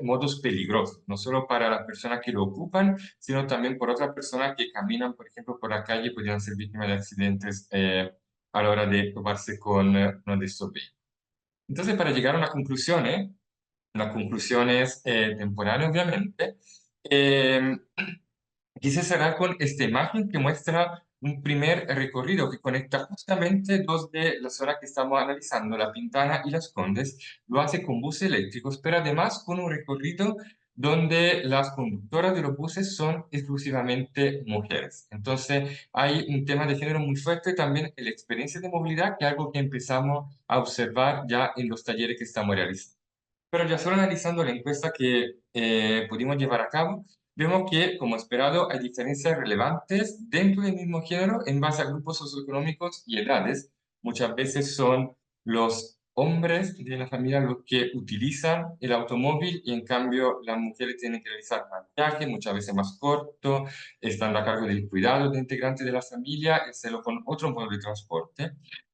Speaker 4: modos peligrosos, no solo para las personas que lo ocupan, sino también por otras personas que caminan, por ejemplo, por la calle y podrían ser víctimas de accidentes a la hora de toparse con uno de estos vehículos. Entonces, para llegar a una conclusión es temporal, obviamente, quise cerrar con esta imagen que muestra un primer recorrido que conecta justamente dos de las zonas que estamos analizando, La Pintana y Las Condes. Lo hace con buses eléctricos, pero además con un recorrido donde las conductoras de los buses son exclusivamente mujeres. Entonces, hay un tema de género muy fuerte también en la experiencia de movilidad, que es algo que empezamos a observar ya en los talleres que estamos realizando. Pero ya solo analizando la encuesta que pudimos llevar a cabo, vemos que, como esperado, hay diferencias relevantes dentro del mismo género en base a grupos socioeconómicos y edades. Muchas veces son los hombres de la familia los que utilizan el automóvil y en cambio las mujeres tienen que realizar más viajes, muchas veces más corto, están a cargo del cuidado de integrantes de la familia, hacerlo con otro modo de transporte.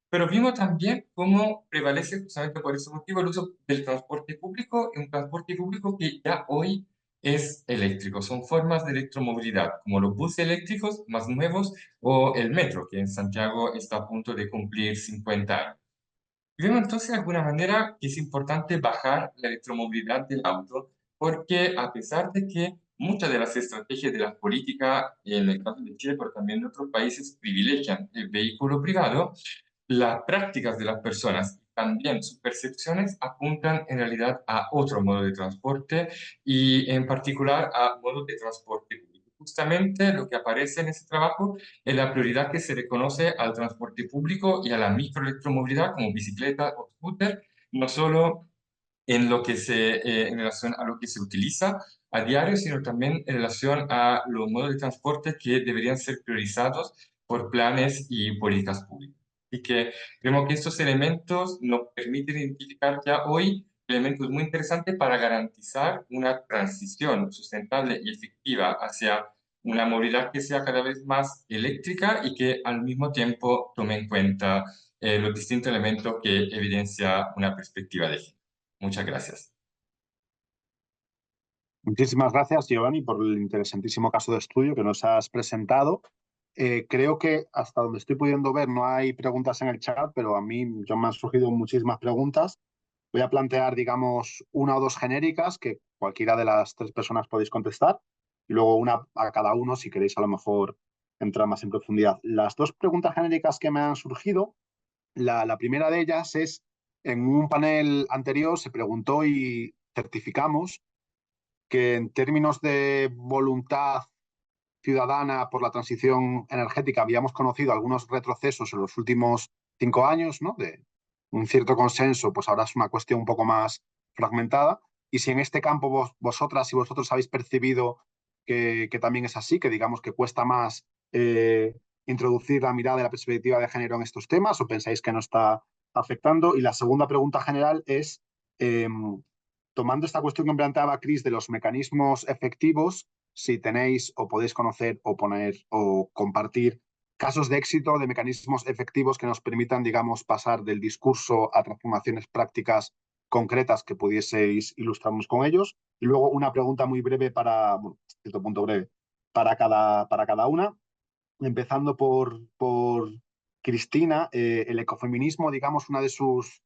Speaker 4: Pero vimos también cómo prevalece justamente por ese motivo el uso del transporte público, y un transporte público que ya hoy es eléctrico. Son formas de electromovilidad, como los buses eléctricos más nuevos o el metro, que en Santiago está a punto de cumplir 50 años. Y vemos entonces de alguna manera que es importante bajar la electromovilidad del auto, porque a pesar de que muchas de las estrategias de la política, en el caso de Chile, pero también de otros países, privilegian el vehículo privado, las prácticas de las personas, también sus percepciones, apuntan en realidad a otro modo de transporte y en particular a modos de transporte público. Justamente lo que aparece en ese trabajo es la prioridad que se reconoce al transporte público y a la microelectromovilidad como bicicleta o scooter, no solo en relación a lo que se utiliza a diario, sino también en relación a los modos de transporte que deberían ser priorizados por planes y políticas públicas. Así que creemos que estos elementos nos permiten identificar ya hoy elementos muy interesantes para garantizar una transición sustentable y efectiva hacia una movilidad que sea cada vez más eléctrica y que al mismo tiempo tome en cuenta los distintos elementos que evidencia una perspectiva de género. Muchas gracias.
Speaker 1: Muchísimas gracias, Giovanni, por el interesantísimo caso de estudio que nos has presentado. Creo que hasta donde estoy pudiendo ver no hay preguntas en el chat, pero a mí ya me han surgido muchísimas preguntas. Voy a plantear, digamos, una o dos genéricas que cualquiera de las tres personas podéis contestar y luego una a cada uno si queréis a lo mejor entrar más en profundidad. Las dos preguntas genéricas que me han surgido, la primera de ellas es, en un panel anterior se preguntó y certificamos que en términos de voluntad ciudadana por la transición energética habíamos conocido algunos retrocesos en los últimos 5 años, ¿no? De un cierto consenso, pues ahora es una cuestión un poco más fragmentada. Y si en este campo vosotras y vosotros habéis percibido que también es así, que digamos que cuesta más introducir la mirada de la perspectiva de género en estos temas, o pensáis que no está afectando. Y la segunda pregunta general es, tomando esta cuestión que planteaba Chris de los mecanismos efectivos, si tenéis o podéis conocer o poner o compartir casos de éxito de mecanismos efectivos que nos permitan, digamos, pasar del discurso a transformaciones prácticas concretas que pudieseis ilustrarnos con ellos. Y luego una pregunta muy breve para, bueno, cierto punto breve, para cada una. Empezando por Cristina, el ecofeminismo, digamos, una de sus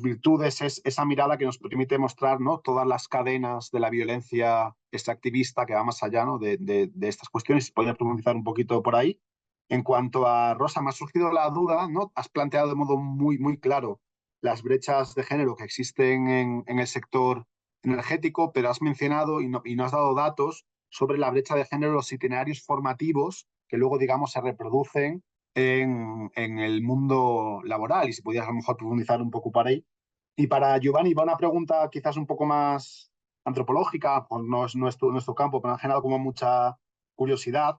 Speaker 1: virtudes es esa mirada que nos permite mostrar, ¿no?, todas las cadenas de la violencia extractivista que va más allá, ¿no?, de estas cuestiones. Podría profundizar un poquito por ahí. En cuanto a Rosa, me ha surgido la duda, ¿no? Has planteado de modo muy claro las brechas de género que existen en el sector energético, pero has mencionado y no has dado datos sobre la brecha de género, los itinerarios formativos que luego, digamos, se reproducen en el mundo laboral, y si podías a lo mejor profundizar un poco por ahí. Y para Giovanni va una pregunta quizás un poco más antropológica, pues no es nuestro campo, pero me ha generado como mucha curiosidad.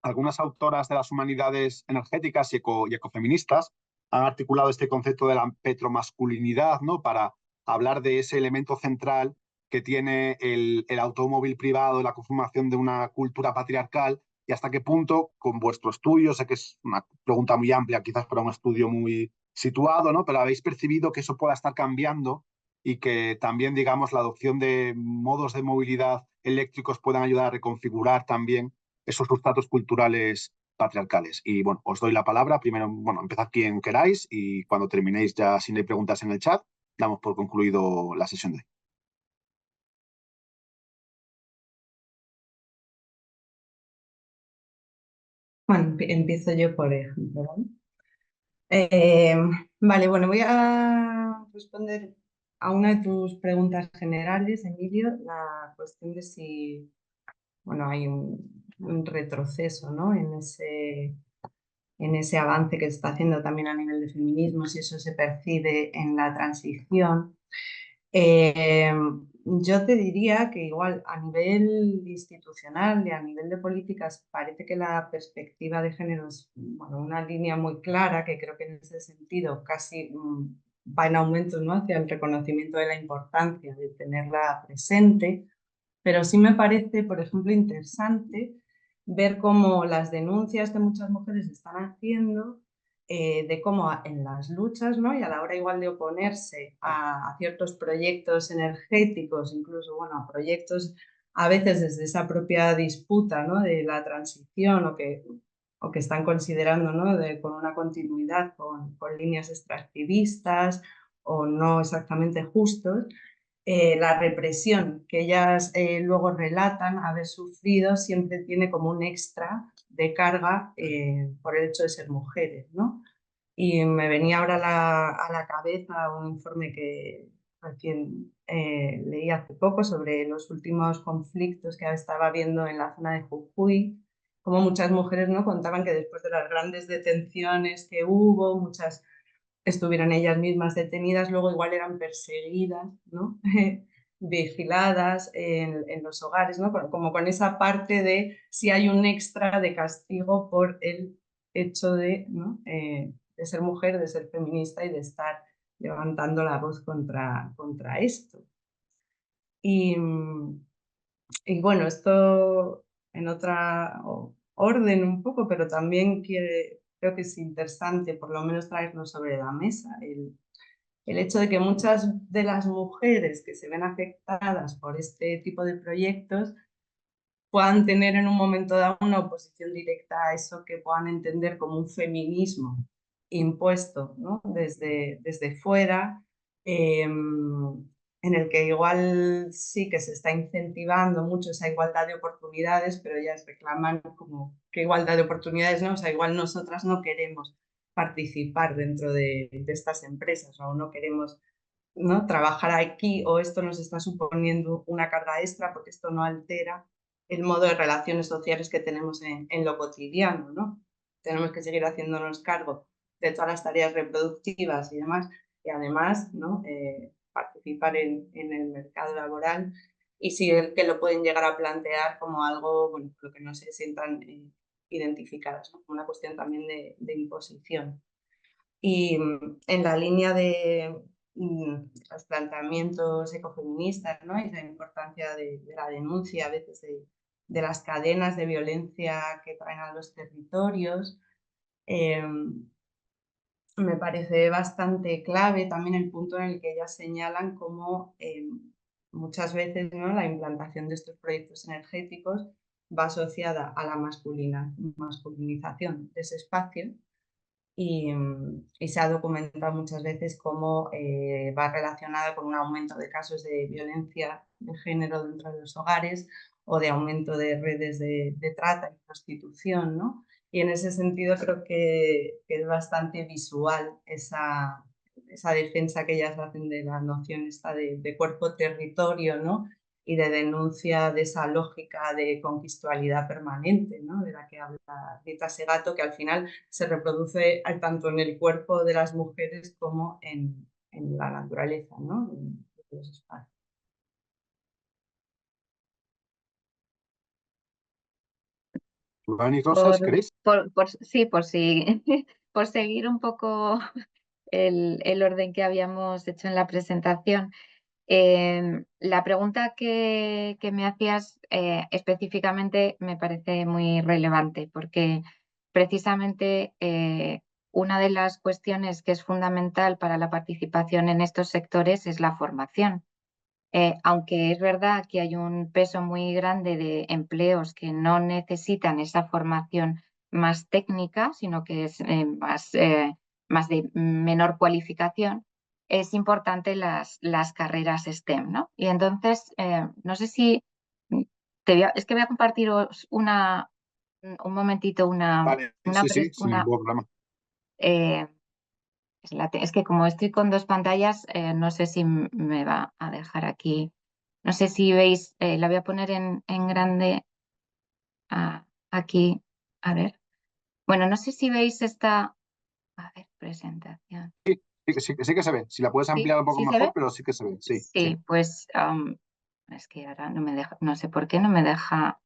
Speaker 1: Algunas autoras de las humanidades energéticas y ecofeministas han articulado este concepto de la petromasculinidad, ¿no?, para hablar de ese elemento central que tiene el automóvil privado, la conformación de una cultura patriarcal, y hasta qué punto, con vuestro estudio, sé que es una pregunta muy amplia, quizás para un estudio muy situado, ¿no?, pero habéis percibido que eso pueda estar cambiando y que también, digamos, la adopción de modos de movilidad eléctricos puedan ayudar a reconfigurar también esos sustratos culturales patriarcales. Y bueno, os doy la palabra. Primero, bueno, empezad quien queráis y cuando terminéis ya, si no hay preguntas en el chat, damos por concluido la sesión de hoy.
Speaker 2: Bueno, empiezo yo, por ejemplo, ¿vale? Vale, bueno, voy a responder a una de tus preguntas generales, Emilio, la cuestión de si, bueno, hay un retroceso, ¿no?, en ese avance que se está haciendo también a nivel de feminismo, si eso se percibe en la transición. Yo te diría que igual a nivel institucional y a nivel de políticas parece que la perspectiva de género es, bueno, una línea muy clara, que creo que en ese sentido casi va en aumento, ¿no?, hacia el reconocimiento de la importancia de tenerla presente, pero sí me parece, por ejemplo, interesante ver cómo las denuncias que muchas mujeres están haciendo de cómo en las luchas, ¿no?, y a la hora igual de oponerse a ciertos proyectos energéticos, incluso, bueno, a proyectos a veces desde esa propia disputa, ¿no?, de la transición o que están considerando, ¿no?, con una continuidad con líneas extractivistas o no exactamente justos, la represión que ellas luego relatan haber sufrido siempre tiene como un extra de carga por el hecho de ser mujeres, ¿no? Y me venía ahora a la cabeza un informe que recién leí hace poco sobre los últimos conflictos que estaba habiendo en la zona de Jujuy, como muchas mujeres, ¿no?, contaban que después de las grandes detenciones que hubo, muchas estuvieran ellas mismas detenidas, luego igual eran perseguidas, ¿no? Vigiladas en los hogares, ¿no? Como con esa parte de si hay un extra de castigo por el hecho de, ¿no? De ser mujer, de ser feminista y de estar levantando la voz contra esto. Y bueno, esto en otra orden un poco, pero también creo que es interesante por lo menos traerlo sobre la mesa, el hecho de que muchas de las mujeres que se ven afectadas por este tipo de proyectos puedan tener en un momento dado una oposición directa a eso que puedan entender como un feminismo impuesto, ¿no? desde fuera, en el que igual sí que se está incentivando mucho esa igualdad de oportunidades, pero ellas reclaman como qué igualdad de oportunidades, ¿no? O sea, igual nosotras no queremos participar dentro de estas empresas o no queremos, ¿no? trabajar aquí, o esto nos está suponiendo una carga extra porque esto no altera el modo de relaciones sociales que tenemos en lo cotidiano, ¿no? Tenemos que seguir haciéndonos cargo de todas las tareas reproductivas y demás, y además, ¿no? Participar en el mercado laboral, y sí que lo pueden llegar a plantear como algo, bueno, lo que no se sientan identificadas, ¿no? Como una cuestión también de imposición. Y en la línea de los planteamientos ecofeministas, ¿no? Y la importancia de la denuncia a veces de las cadenas de violencia que traen a los territorios, me parece bastante clave también el punto en el que ellas señalan cómo muchas veces, ¿no? la implantación de estos proyectos energéticos va asociada a la masculinización de ese espacio. Y se ha documentado muchas veces cómo va relacionada con un aumento de casos de violencia de género dentro de los hogares o de aumento de redes de trata y prostitución, ¿no? Y en ese sentido creo que es bastante visual esa defensa que ellas hacen de la noción esta de cuerpo-territorio, ¿no? Y de denuncia de esa lógica de conquistualidad permanente, ¿no? De la que habla Rita Segato, que al final se reproduce tanto en el cuerpo de las mujeres como en la naturaleza, ¿no? En los espacios.
Speaker 1: Iván y Rosas, ¿queréis?
Speaker 3: Sí, por seguir un poco el orden que habíamos hecho en la presentación. La pregunta que me hacías específicamente me parece muy relevante, porque precisamente una de las cuestiones que es fundamental para la participación en estos sectores es la formación. Aunque es verdad que hay un peso muy grande de empleos que no necesitan esa formación más técnica, sino que es más de menor cualificación, es importante las carreras STEM, ¿no? Y entonces, no sé si es que voy a compartiros un momentito
Speaker 1: Vale, sí, sí, sin ningún problema.
Speaker 3: Es que como estoy con dos pantallas, no sé si me va a dejar aquí. No sé si veis, la voy a poner en grande aquí. A ver. Bueno, no sé si veis esta. A ver, presentación.
Speaker 1: Sí que se ve. Si la puedes
Speaker 3: ¿Sí?
Speaker 1: ampliar un poco
Speaker 3: ¿Sí se
Speaker 1: mejor,
Speaker 3: ve?
Speaker 1: pero sí que se ve. Sí, sí.
Speaker 3: Sí, pues es que ahora no me deja, no sé por qué no me deja,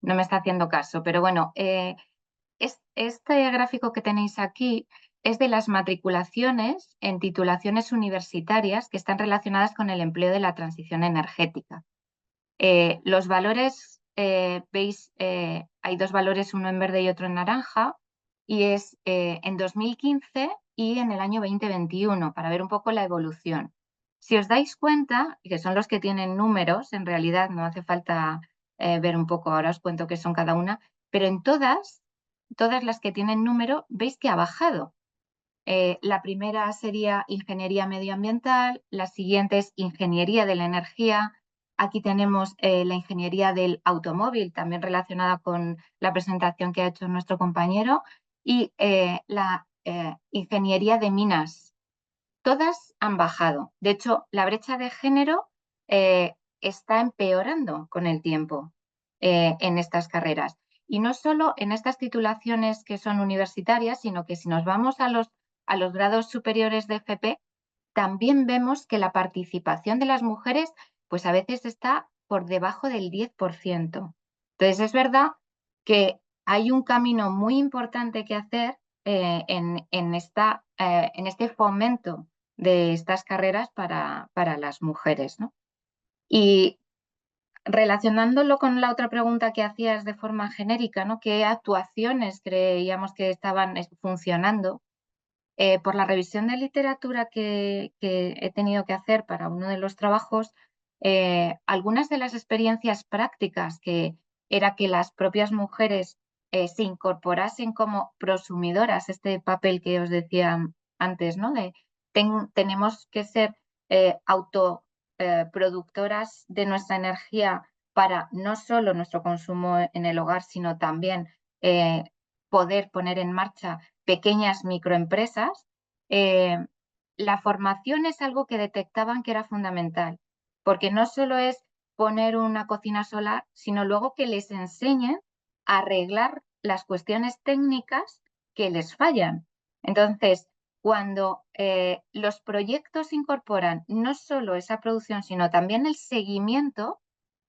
Speaker 3: no me está haciendo caso. Pero bueno, este gráfico que tenéis aquí es de las matriculaciones en titulaciones universitarias que están relacionadas con el empleo de la transición energética. Los valores, veis, hay dos valores, uno en verde y otro en naranja, y es en 2015 y en el año 2021, para ver un poco la evolución. Si os dais cuenta, que son los que tienen números, en realidad no hace falta ver un poco, ahora os cuento qué son cada una, pero en todas las que tienen número, veis que ha bajado. La primera sería ingeniería medioambiental, la siguiente es ingeniería de la energía. Aquí tenemos la ingeniería del automóvil, también relacionada con la presentación que ha hecho nuestro compañero, y la ingeniería de minas. Todas han bajado. De hecho, la brecha de género está empeorando con el tiempo en estas carreras. Y no solo en estas titulaciones que son universitarias, sino que si nos vamos a los a los grados superiores de FP, también vemos que la participación de las mujeres pues a veces está por debajo del 10%. Entonces es verdad que hay un camino muy importante que hacer en este fomento de estas carreras para las mujeres, ¿no? Y relacionándolo con la otra pregunta que hacías de forma genérica, ¿no? ¿Qué actuaciones creíamos que estaban funcionando? Por la revisión de literatura que he tenido que hacer para uno de los trabajos, algunas de las experiencias prácticas que era que las propias mujeres se incorporasen como prosumidoras, este papel que os decía antes, ¿no? De tenemos que ser autoproductoras de nuestra energía para no solo nuestro consumo en el hogar, sino también poder poner en marcha pequeñas microempresas. La formación es algo que detectaban que era fundamental, porque no solo es poner una cocina solar, sino luego que les enseñen a arreglar las cuestiones técnicas que les fallan. Entonces, cuando los proyectos incorporan no solo esa producción, sino también el seguimiento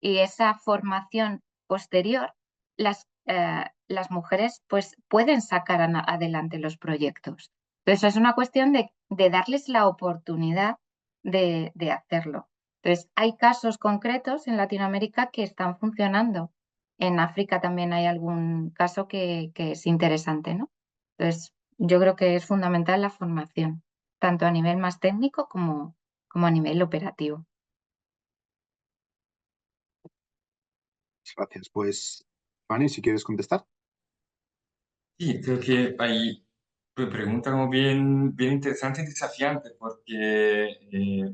Speaker 3: y esa formación posterior, las mujeres pues, pueden sacar adelante los proyectos. Entonces, es una cuestión de darles la oportunidad de hacerlo. Entonces, hay casos concretos en Latinoamérica que están funcionando. En África también hay algún caso que es interesante, ¿no? Entonces, yo creo que es fundamental la formación, tanto a nivel más técnico como a nivel operativo.
Speaker 1: Gracias. Pues, Fanny, si quieres contestar.
Speaker 4: Sí, creo que hay pregunta como bien interesante y desafiante porque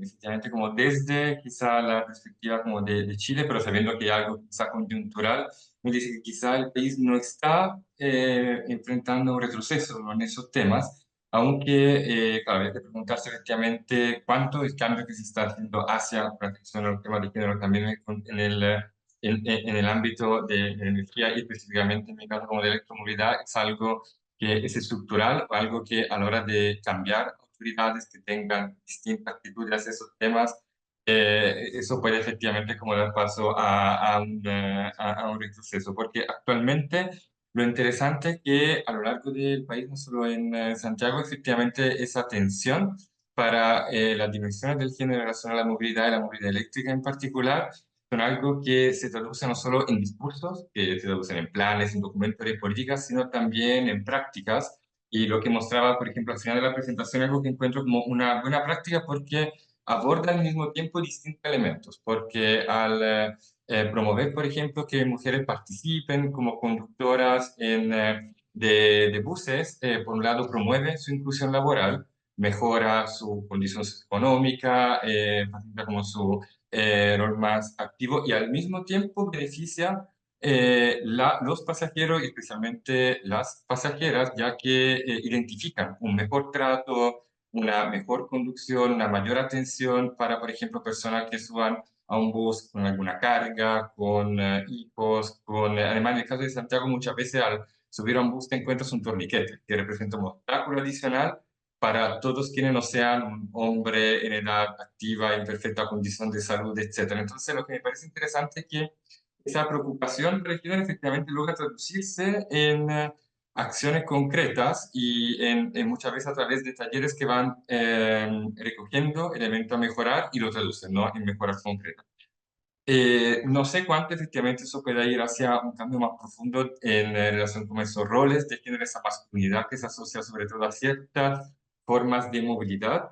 Speaker 4: efectivamente como desde quizá la perspectiva como de Chile, pero sabiendo que hay algo quizá coyuntural, me dice que quizá el país no está enfrentando un retroceso en esos temas, aunque claro, habría que preguntarse efectivamente cuánto el cambio que se está haciendo hacia la atención al tema de género también en el ámbito de energía y específicamente en mi caso como de electromovilidad es algo que es estructural o algo que a la hora de cambiar autoridades que tengan distintas actitudes hacia esos temas, eso puede efectivamente como dar paso a un retroceso, porque actualmente lo interesante es que a lo largo del país, no solo en Santiago, efectivamente esa atención para las dimensiones del género en relación a la movilidad y la movilidad eléctrica en particular, son algo que se traduce no solo en discursos, que se traducen en planes, en documentos de políticas, sino también en prácticas. Y lo que mostraba, por ejemplo, al final de la presentación, algo que encuentro como una buena práctica porque aborda al mismo tiempo distintos elementos, porque al promover, por ejemplo, que mujeres participen como conductoras de buses, por un lado promueve su inclusión laboral, mejora su condición económica, facilita como su rol más activo y al mismo tiempo beneficia los pasajeros y especialmente las pasajeras, ya que identifican un mejor trato, una mejor conducción, una mayor atención para, por ejemplo, personas que suban a un bus con alguna carga, con hijos, además en el caso de Santiago muchas veces al subir a un bus te encuentras un torniquete que representa un obstáculo adicional para todos quienes no sean un hombre en edad activa, en perfecta condición de salud, etc. Entonces, lo que me parece interesante es que esa preocupación regional efectivamente logra traducirse en acciones concretas y en muchas veces a través de talleres que van recogiendo elementos a mejorar y lo traducen, ¿no?, en mejoras concretas. No sé cuánto efectivamente eso puede ir hacia un cambio más profundo en relación con esos roles de género, esa masculinidad que se asocia sobre todo a ciertas formas de movilidad.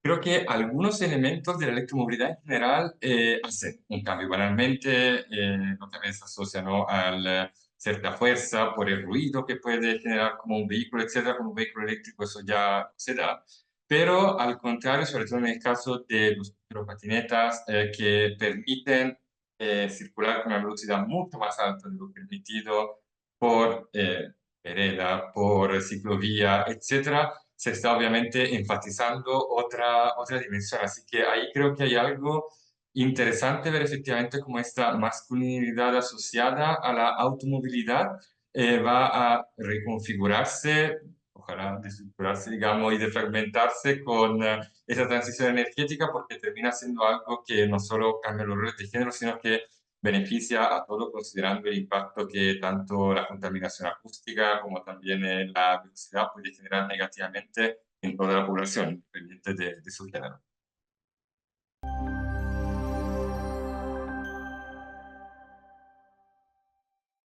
Speaker 4: Creo que algunos elementos de la electromovilidad en general hacen un cambio. Banalmente, otra vez se asocia, ¿no?, a cierta fuerza por el ruido que puede generar como un vehículo, etcétera. Como un vehículo eléctrico eso ya se da. Pero al contrario, sobre todo en el caso de los patinetas que permiten circular con una velocidad mucho más alta de lo permitido por vereda, por ciclovía, etcétera, se está obviamente enfatizando otra dimensión. Así que ahí creo que hay algo interesante ver efectivamente cómo esta masculinidad asociada a la automovilidad va a reconfigurarse, ojalá, de estructurarse, digamos, y de fragmentarse con esa transición energética, porque termina siendo algo que no solo cambia los roles de género, sino que beneficia a todo, considerando el impacto que tanto la contaminación acústica como también la velocidad puede generar negativamente en toda la población, independiente de su género.